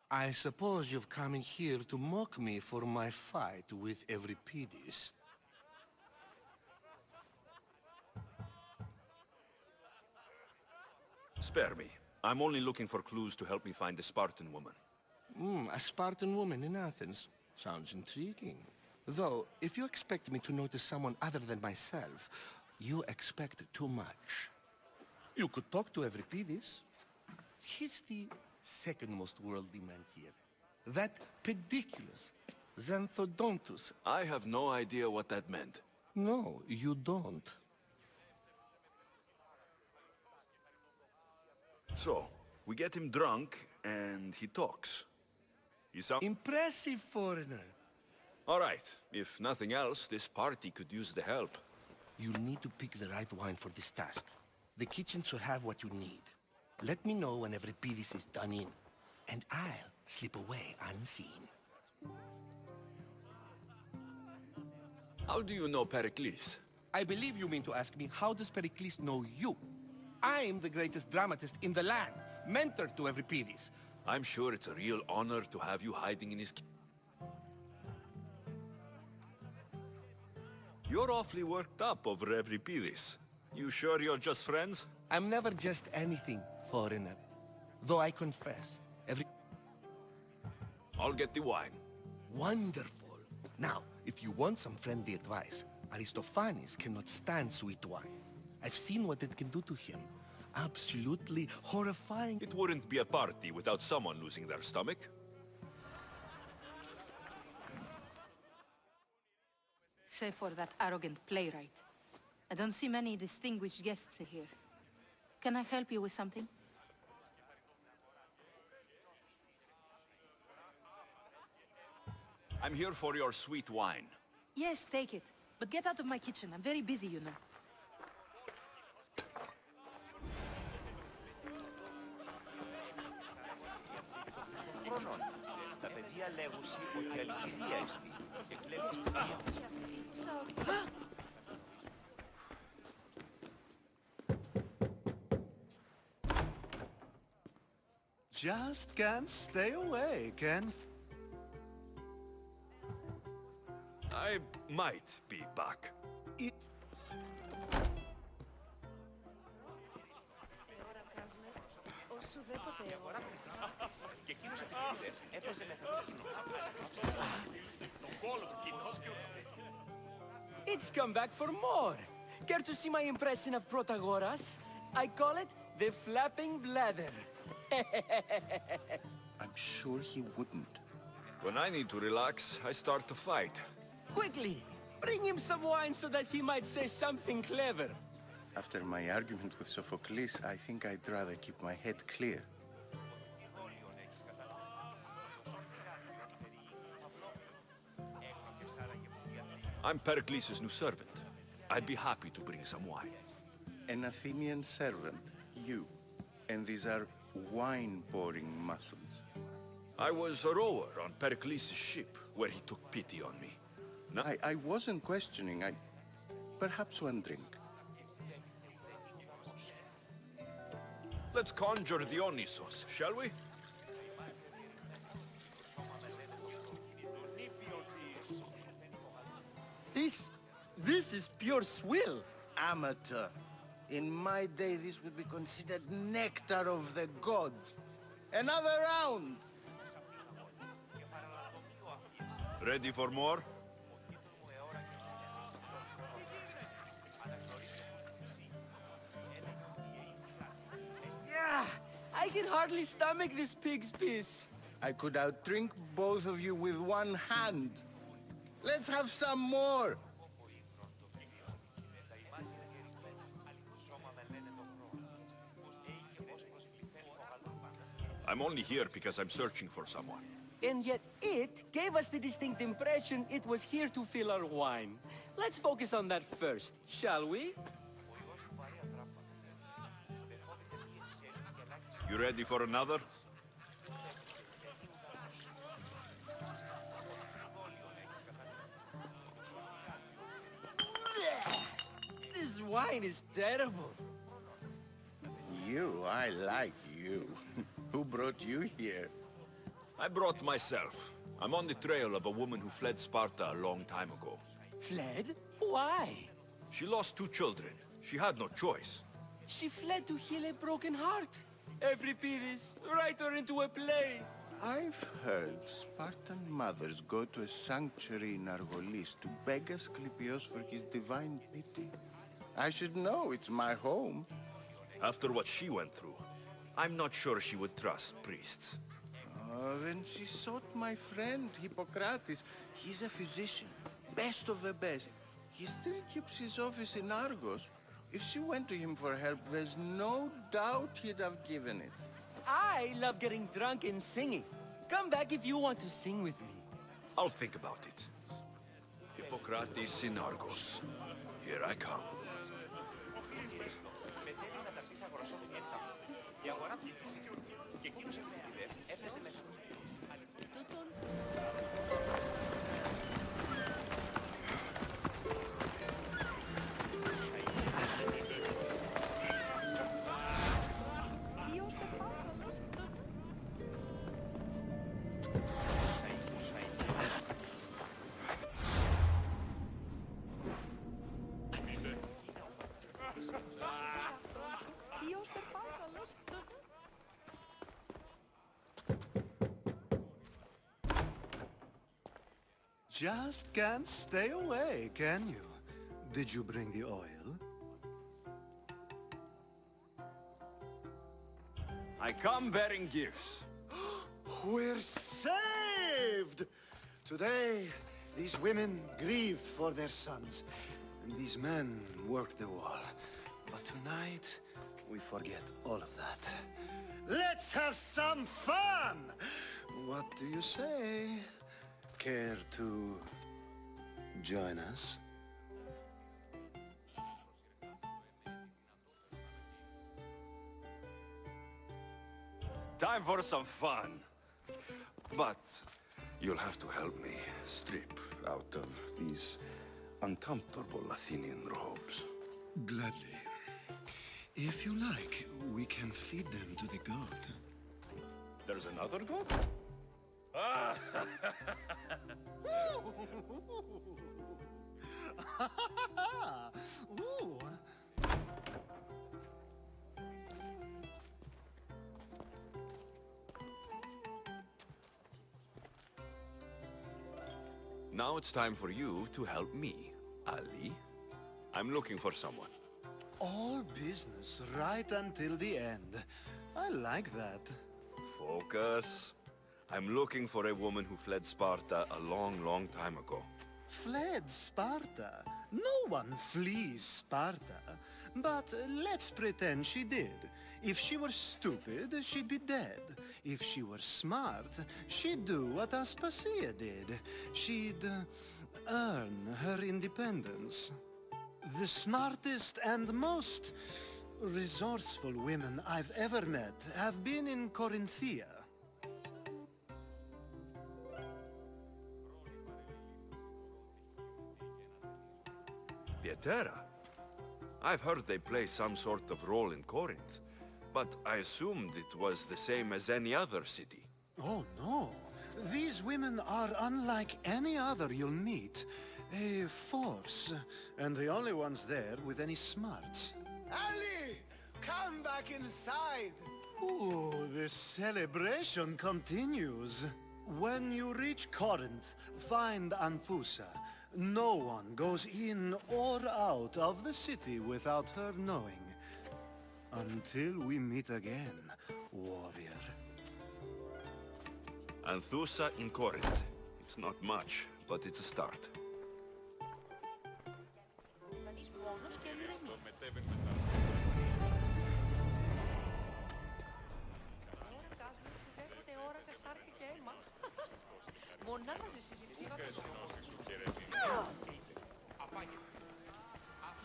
I suppose you've come in here to mock me for my fight with Euripides. Spare me. I'm only looking for clues to help me find the Spartan woman. A Spartan woman in Athens. Sounds intriguing. Though, if you expect me to notice someone other than myself, you expect too much. You could talk to Euripides. He's the second most worldly man here. That pediculous Xanthodontus. I have no idea what that meant. No, you don't. So, we get him drunk, and he talks. You sound... Impressive, foreigner. All right. If nothing else, this party could use the help. You'll need to pick the right wine for this task. The kitchen should have what you need. Let me know when Euripides is done in, and I'll slip away unseen. How do you know Pericles? I believe you mean to ask me, how does Pericles know you? I'm the greatest dramatist in the land, mentor to Euripides. I'm sure it's a real honor to have you hiding in his... You're awfully worked up over Euripides. You sure you're just friends? I'm never just anything, foreigner. Though I confess, I'll get the wine. Wonderful. Now, if you want some friendly advice, Aristophanes cannot stand sweet wine. I've seen what it can do to him. Absolutely horrifying. It wouldn't be a party without someone losing their stomach. Save for that arrogant playwright. I don't see many distinguished guests here. Can I help you with something? I'm here for your sweet wine. Yes, take it. But get out of my kitchen. I'm very busy, you know. Just can't stay away, Ken. I might be back. It's come back for more. Care to see my impression of Protagoras? I call it the flapping bladder. I'm sure he wouldn't. When I need to relax, I start to fight. Quickly, bring him some wine so that he might say something clever. After my argument with Sophocles, I think I'd rather keep my head clear. I'm Pericles' new servant. I'd be happy to bring some wine. An Athenian servant, you. And these are wine-pouring muscles. I was a rower on Pericles' ship, where he took pity on me. No? I wasn't questioning. Perhaps one drink. Let's conjure Dionysos, shall we? This is pure swill. Amateur. In my day, this would be considered nectar of the gods. Another round! Ready for more? Yeah, I can hardly stomach this pig's piss. I could outdrink both of you with one hand. Let's have some more! I'm only here because I'm searching for someone. And yet it gave us the distinct impression it was here to fill our wine. Let's focus on that first, shall we? You ready for another? This wine is terrible. You, I like you. Who brought you here? I brought myself. I'm on the trail of a woman who fled Sparta a long time ago. Fled? Why? She lost 2 children. She had no choice. She fled to heal a broken heart. Euripides, write her into a play. I've heard Spartan mothers go to a sanctuary in Argolis to beg Asclepios for his divine pity. I should know, it's my home. After what she went through, I'm not sure she would trust priests. Then she sought my friend, Hippocrates. He's a physician, best of the best. He still keeps his office in Argos. If she went to him for help, there's no doubt he'd have given it. I love getting drunk and singing. Come back if you want to sing with me. I'll think about it. Hippocrates in Argos. Here I come. Just can't stay away, can you? Did you bring the oil? I come bearing gifts. We're saved! Today, these women grieved for their sons, and these men worked the wall. But tonight, we forget all of that. Let's have some fun! What do you say? Care to join us? Time for some fun. But you'll have to help me strip out of these uncomfortable Athenian robes. Gladly. If you like, we can feed them to the god. There's another god? Ooh. Now it's time for you to help me, Ali. I'm looking for someone. All business right until the end. I like that. Focus. I'm looking for a woman who fled Sparta a long, long time ago. Fled Sparta? No one flees Sparta. But let's pretend she did. If she were stupid, she'd be dead. If she were smart, she'd do what Aspasia did. She'd earn her independence. The smartest and most resourceful women I've ever met have been in Corinthia. Pietera? I've heard they play some sort of role in Corinth, but I assumed it was the same as any other city. Oh, no. These women are unlike any other you'll meet. A force, and the only ones there with any smarts. Ali! Come back inside! Ooh, the celebration continues. When you reach Corinth, find Anthusa. No one goes in or out of the city without her knowing. Until we meet again, warrior. Anthusa in Corinth. It's not much, but it's a start.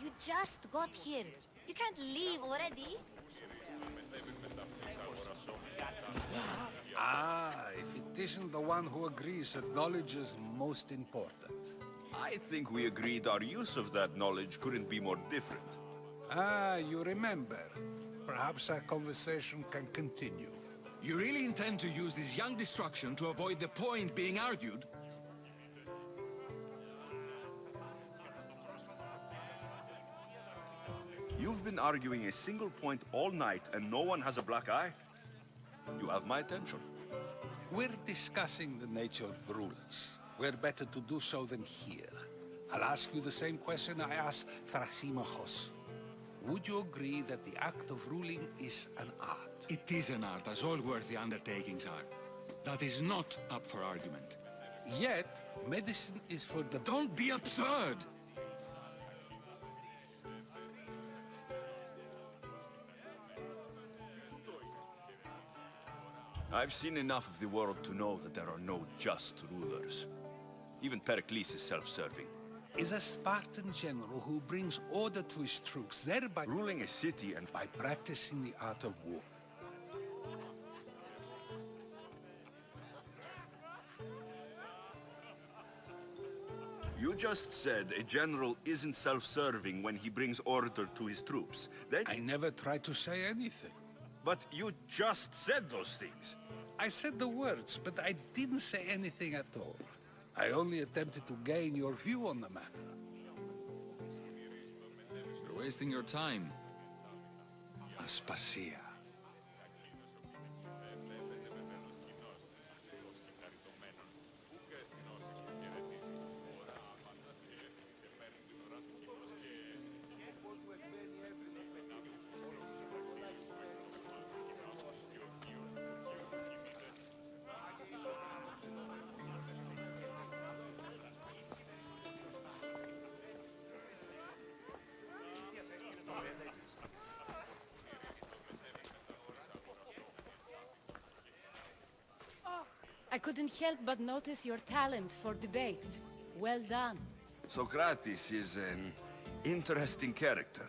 You just got here. You can't leave already. If it isn't the one who agrees that knowledge is most important. I think we agreed our use of that knowledge couldn't be more different. You remember. Perhaps our conversation can continue. You really intend to use this young destruction to avoid the point being argued? You've been arguing a single point all night and no one has a black eye? You have my attention. We're discussing the nature of rulers. Where better to do so than here? I'll ask you the same question I asked Thrasymachos. would you agree that the act of ruling is an art? It is an art, as all worthy undertakings are. That is not up for argument. Yet, medicine is for the... Don't be absurd! I've seen enough of the world to know that there are no just rulers. Even Pericles is self-serving. Is a Spartan general who brings order to his troops, thereby ruling a city and by practicing the art of war. You just said a general isn't self-serving when he brings order to his troops. Then... I never tried to say anything. But you just said those things. I said the words, but I didn't say anything at all. I only attempted to gain your view on the matter. You're wasting your time. Aspasia. I couldn't help but notice your talent for debate. Well done. Socrates is an interesting character.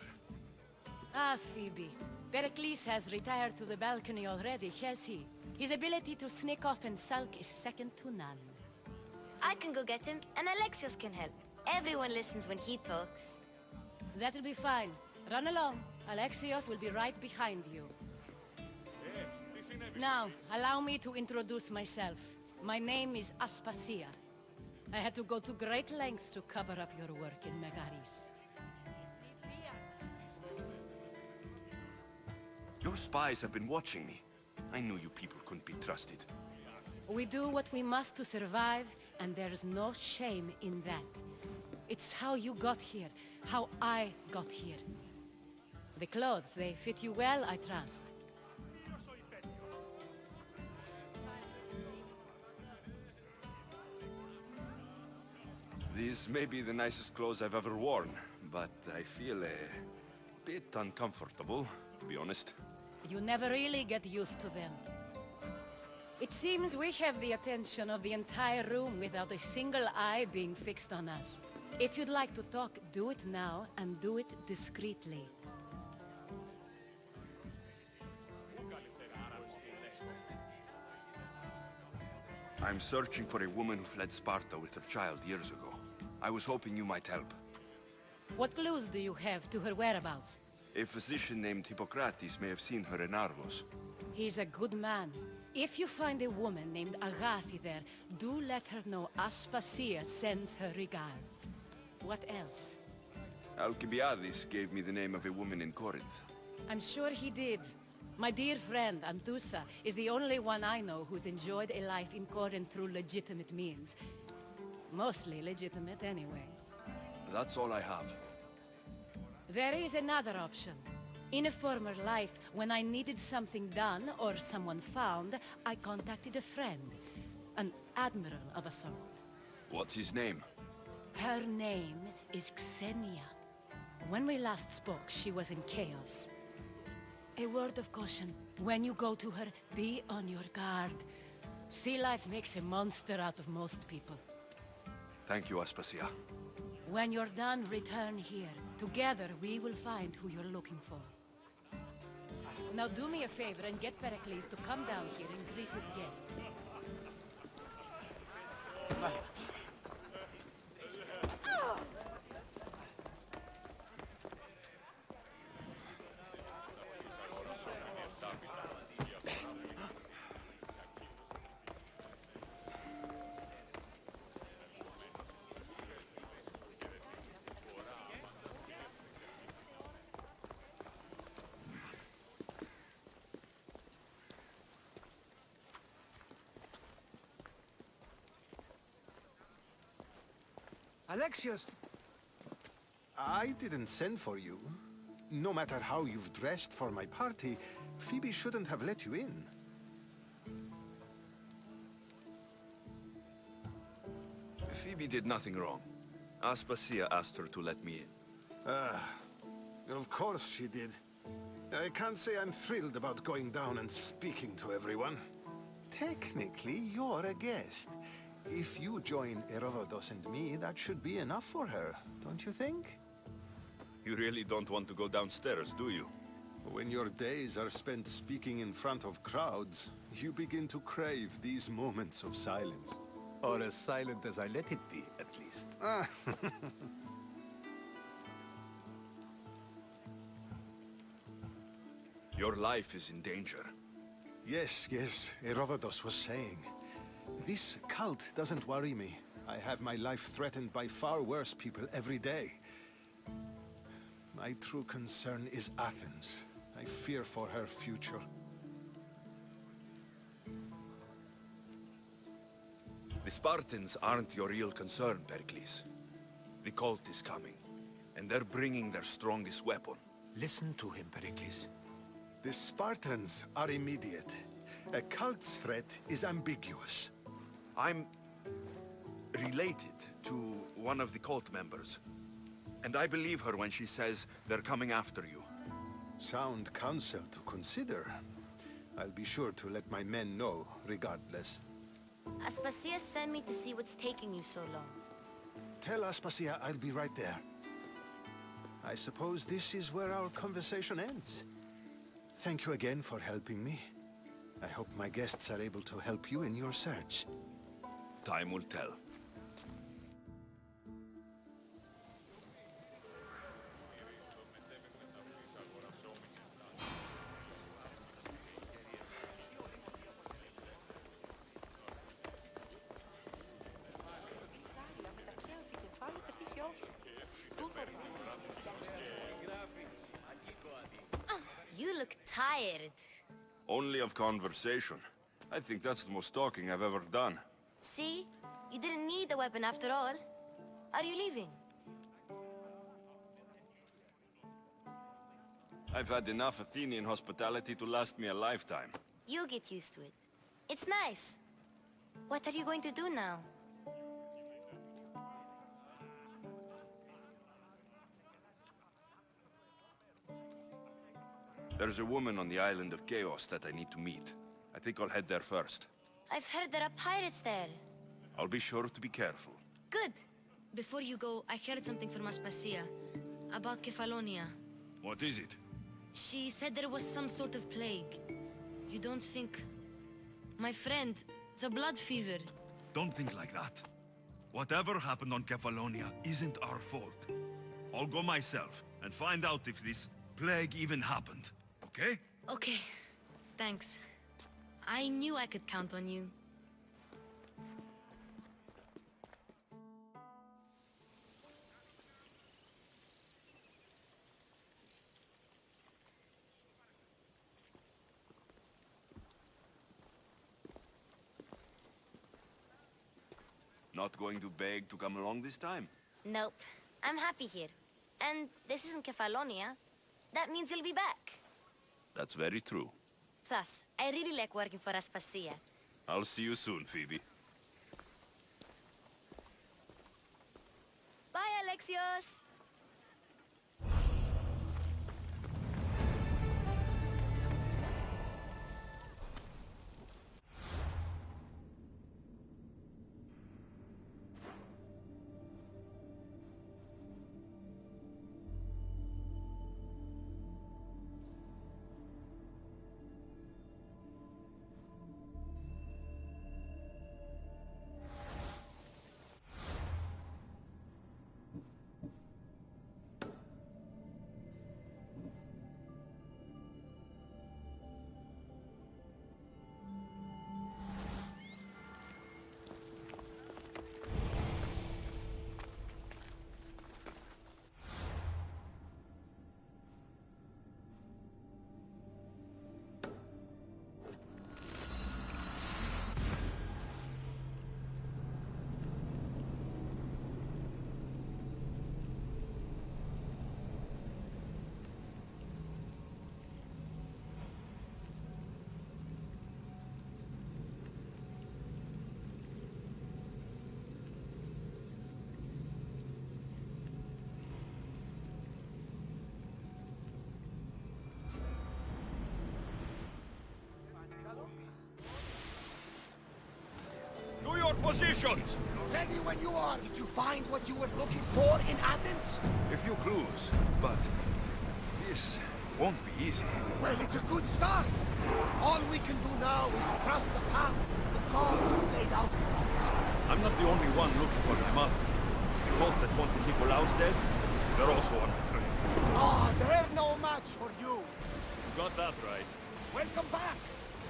Ah, Phoebe. Pericles has retired to the balcony already, has he? His ability to sneak off and sulk is second to none. I can go get him, and Alexios can help. Everyone listens when he talks. That'll be fine. Run along. Alexios will be right behind you. Now, allow me to introduce myself. My name is Aspasia. I had to go to great lengths to cover up your work in Megaris. Your spies have been watching me. I knew you people couldn't be trusted. We do what we must to survive, and there's no shame in that. It's how you got here, how I got here. The clothes, they fit you well, I trust. These may be the nicest clothes I've ever worn, but I feel a bit uncomfortable, to be honest. You never really get used to them. It seems we have the attention of the entire room without a single eye being fixed on us. If you'd like to talk, do it now, and do it discreetly. I'm searching for a woman who fled Sparta with her child years ago. I was hoping you might help. What clues do you have to her whereabouts? A physician named Hippocrates may have seen her in Argos. He's a good man. If you find a woman named Agathi there, do let her know Aspasia sends her regards. What else? Alcibiades gave me the name of a woman in Corinth. I'm sure he did. My dear friend, Anthusa, is the only one I know who's enjoyed a life in Corinth through legitimate means. Mostly legitimate, anyway. That's all I have. There is another option. In a former life, when I needed something done or someone found, I contacted a friend. An admiral of a sort. What's his name? Her name is Xenia. When we last spoke, she was in chaos. A word of caution. When you go to her, be on your guard. Sea life makes a monster out of most people. Thank you, Aspasia. When you're done, return here. Together, we will find who you're looking for. Now do me a favor and get Pericles to come down here and greet his guests. Alexios! I didn't send for you. no matter how you've dressed for my party, Phoebe shouldn't have let you in. Phoebe did nothing wrong. Aspasia asked her to let me in. Of course she did. I can't say I'm thrilled about going down and speaking to everyone. Technically, you're a guest. If you join Herodotus and me, that should be enough for her, don't you think? You really don't want to go downstairs, do you? When your days are spent speaking in front of crowds, you begin to crave these moments of silence. Or as silent as I let it be, at least. Your life is in danger. Yes, Herodotus was saying. This cult doesn't worry me. I have my life threatened by far worse people every day. My true concern is Athens. I fear for her future. The Spartans aren't your real concern, Pericles. The cult is coming, and they're bringing their strongest weapon. Listen to him, Pericles. The Spartans are immediate. A cult's threat is ambiguous. I'm related to one of the cult members. And I believe her when she says they're coming after you. Sound counsel to consider. I'll be sure to let my men know, regardless. Aspasia sent me to see what's taking you so long. Tell Aspasia I'll be right there. I suppose this is where our conversation ends. Thank you again for helping me. I hope my guests are able to help you in your search. Time will tell. You look tired. Only of conversation. I think that's the most talking I've ever done. See? You didn't need the weapon after all. Are you leaving? I've had enough Athenian hospitality to last me a lifetime. You'll get used to it. It's nice. What are you going to do now? There's a woman on the island of Chaos that I need to meet. I think I'll head there first. I've heard there are pirates there. I'll be sure to be careful. Good. Before you go, I heard something from Aspasia about Kefalonia. What is it? She said there was some sort of plague. You don't think... My friend, the blood fever. Don't think like that. Whatever happened on Kefalonia isn't our fault. I'll go myself and find out if this plague even happened, okay? Okay. Thanks. I knew I could count on you. Not going to beg to come along this time? Nope. I'm happy here. And this isn't Kefalonia. That means you'll be back. That's very true. Plus, I really like working for Aspasia. I'll see you soon, Phoebe. Bye, Alexios! positions! Ready when you are. Did you find what you were looking for in Athens? A few clues, but this won't be easy. Well, it's a good start. All we can do now is trust the path the gods have laid out for us. I'm not the only one looking for my mother. The cult that wanted Nicolaus dead, they're also on my trail. Ah, they're no match for you. You got that right. Welcome back.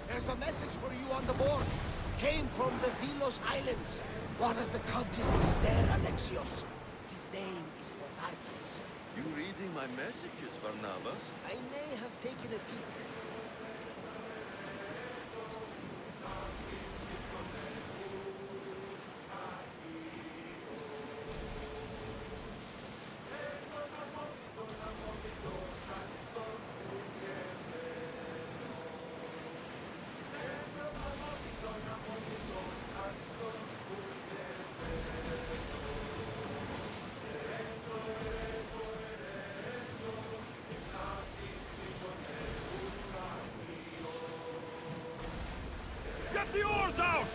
There's a message for you on the board. Came from the Delos Islands. One of the cultists is there, Alexios. His name is Monarchus. You reading my messages, Barnabas? I may have taken a peek. Get the oars out!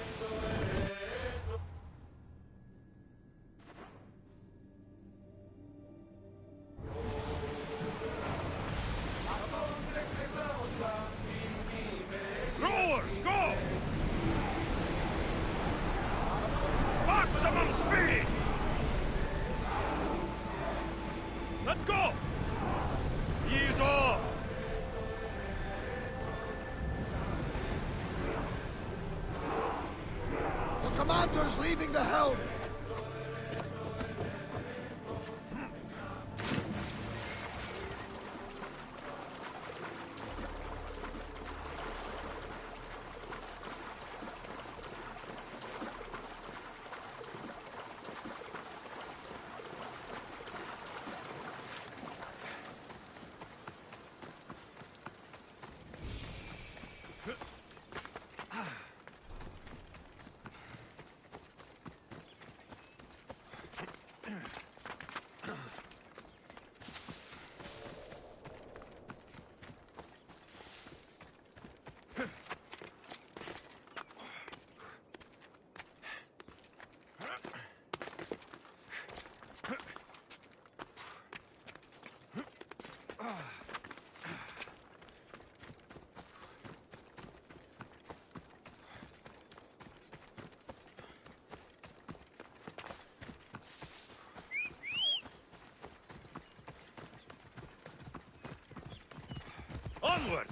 Rowers, go! Maximum speed! Let's go! Ease off! The commander's leaving the helm. Onward!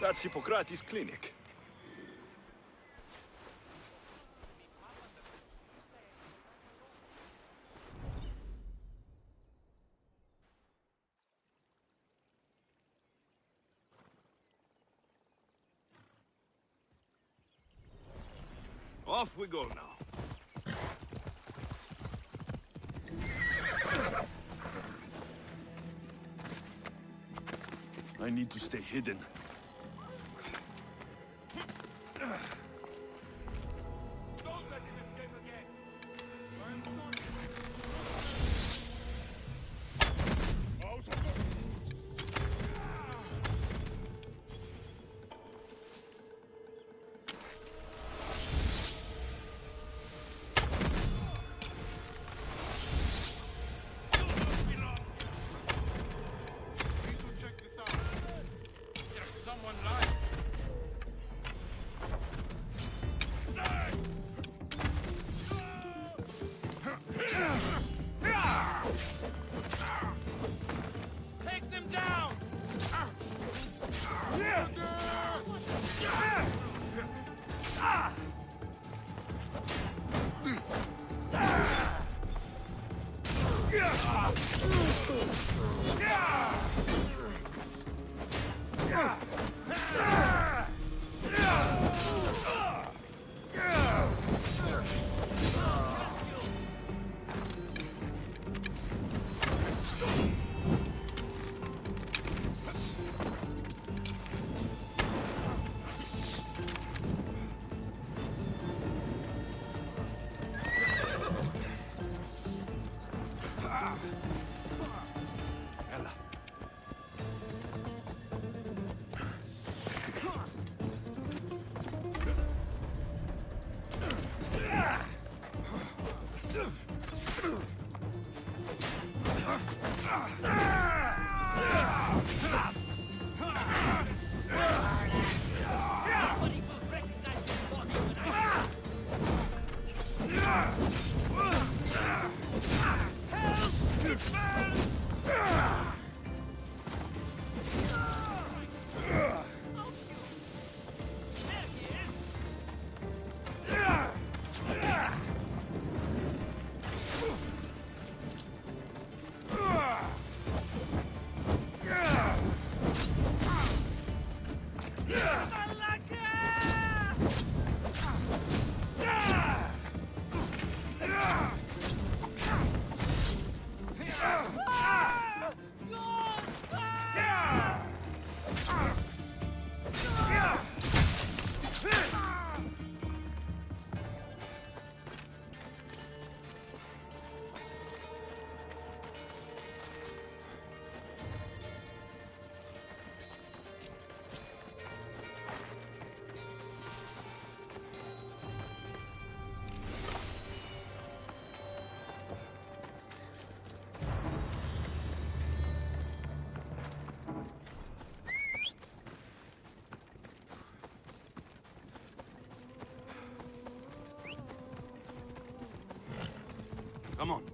That's Hippocrates' clinic. Off we go now. I need to stay hidden. Take them down! Come on.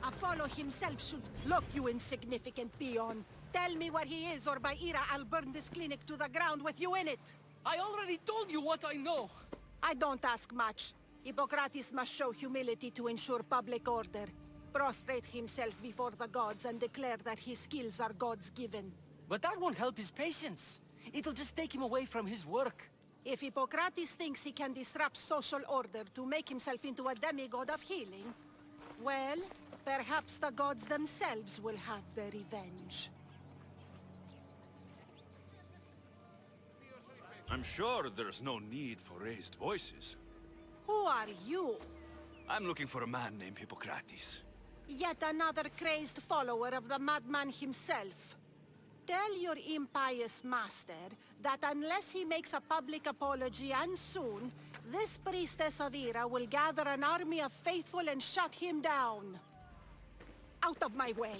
Apollo himself should... Look, you insignificant peon. Tell me where he is, or by Ira, I'll burn this clinic to the ground with you in it. I already told you what I know. I don't ask much. Hippocrates must show humility to ensure public order. Prostrate himself before the gods and declare that his skills are God's given. But that won't help his patients. It'll just take him away from his work. If Hippocrates thinks he can disrupt social order to make himself into a demigod of healing, well, perhaps the gods themselves will have their revenge. I'm sure there's no need for raised voices. Who are you? I'm looking for a man named Hippocrates. Yet another crazed follower of the madman himself. Tell your impious master that unless he makes a public apology, and soon, this priestess of Ira will gather an army of faithful and shut him down. Out of my way.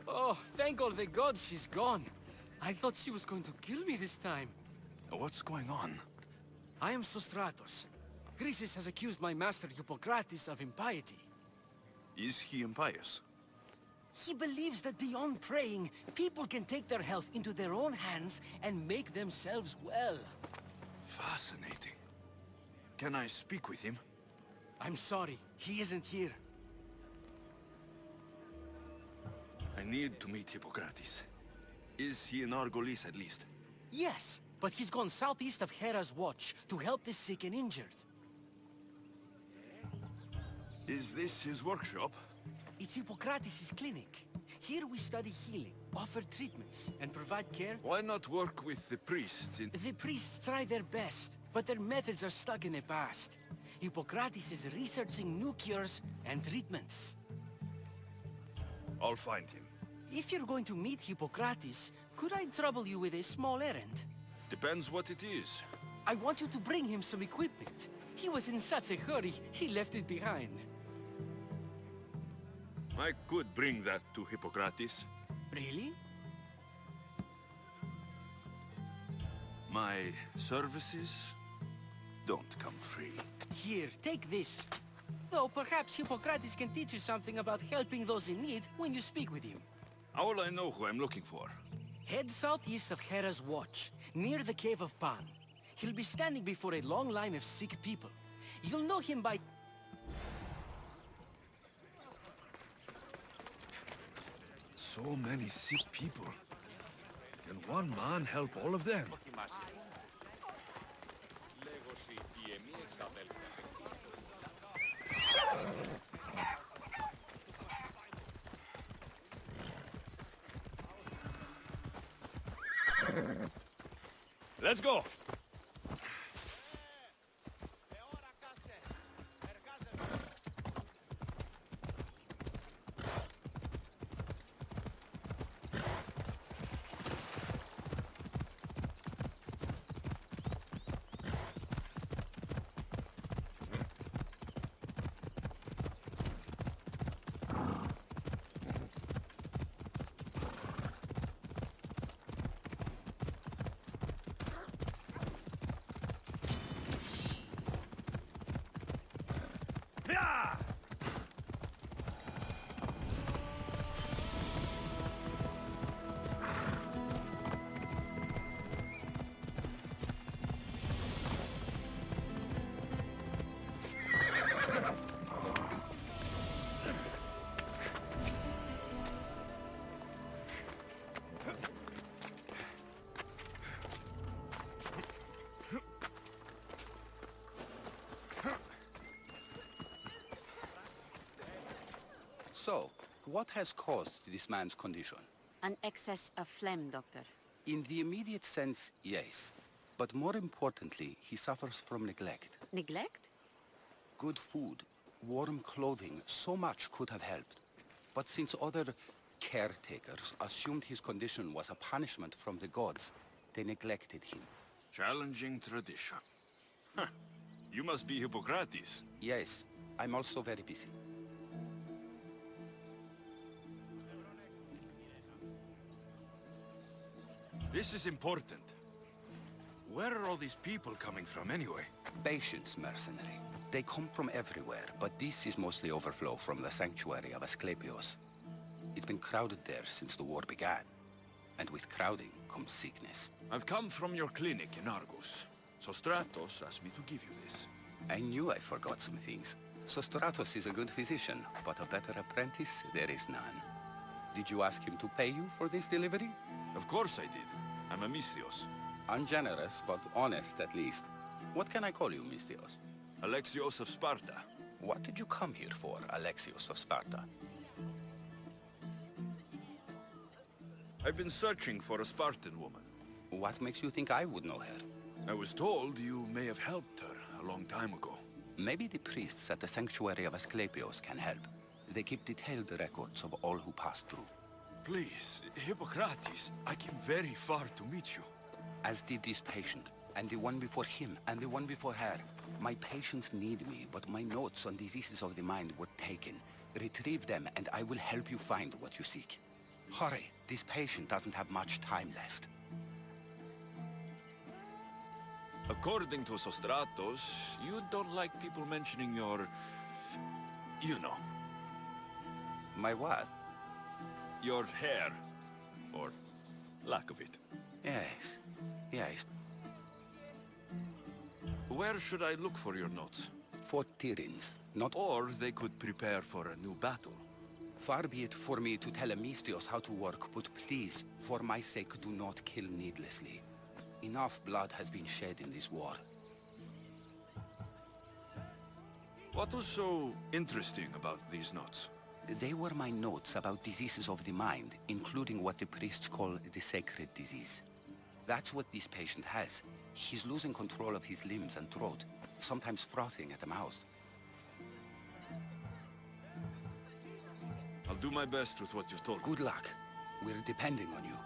Oh, thank all the gods she's gone. I thought she was going to kill me this time. What's going on? I am Sostratos. Chrysis has accused my master Hippocrates of impiety. Is he impious? He believes that beyond praying, people can take their health into their own hands and make themselves well. Fascinating. Can I speak with him? I'm sorry, he isn't here. I need to meet Hippocrates. Is he in Argolis at least? Yes, but he's gone southeast of Hera's Watch to help the sick and injured. Is this his workshop? It's Hippocrates' clinic. Here we study healing, offer treatments, and provide care. Why not work with the priests in... The priests try their best, but their methods are stuck in the past. Hippocrates is researching new cures and treatments. I'll find him. If you're going to meet Hippocrates, could I trouble you with a small errand? Depends what it is. I want you to bring him some equipment. He was in such a hurry, he left it behind. I could bring that to Hippocrates. Really? My services don't come free. Here, take this. Though perhaps Hippocrates can teach you something about helping those in need when you speak with him. How will I know who I'm looking for? Head southeast of Hera's Watch, near the Cave of Pan. He'll be standing before a long line of sick people. You'll know him by... So many sick people. Can one man help all of them? Let's go! So, what has caused this man's condition? An excess of phlegm, Doctor. In the immediate sense, yes. But more importantly, he suffers from neglect. Neglect? Good food, warm clothing, so much could have helped. But since other caretakers assumed his condition was a punishment from the gods, they neglected him. Challenging tradition. Huh. You must be Hippocrates. Yes, I'm also very busy. This is important. Where are all these people coming from anyway? Patience, mercenary. They come from everywhere, but this is mostly overflow from the sanctuary of Asclepios. It's been crowded there since the war began. And with crowding comes sickness. I've come from your clinic in Argos. Sostratos asked me to give you this. I knew I forgot some things. Sostratos is a good physician, but a better apprentice there is none. Did you ask him to pay you for this delivery? Of course I did. I'm a Misthios. Ungenerous, but honest at least. What can I call you, Misthios? Alexios of Sparta. What did you come here for, Alexios of Sparta? I've been searching for a Spartan woman. What makes you think I would know her? I was told you may have helped her a long time ago. Maybe the priests at the sanctuary of Asclepios can help. They keep detailed records of all who pass through. Please, Hippocrates, I came very far to meet you. As did this patient, and the one before him, and the one before her. My patients need me, but my notes on diseases of the mind were taken. Retrieve them, and I will help you find what you seek. Hurry, this patient doesn't have much time left. According to Sostratos, you don't like people mentioning your... you know. My what? Your hair. Or lack of it. Yes. Yes. Where should I look for your notes? For Tyrins, not... Or they could prepare for a new battle. Far be it for me to tell a Misthios how to work, but please, for my sake, do not kill needlessly. Enough blood has been shed in this war. What was so interesting about these notes? They were my notes about diseases of the mind, including what the priests call the sacred disease. That's what this patient has. He's losing control of his limbs and throat, sometimes frothing at the mouth. I'll do my best with what you've told me. Good luck. We're depending on you.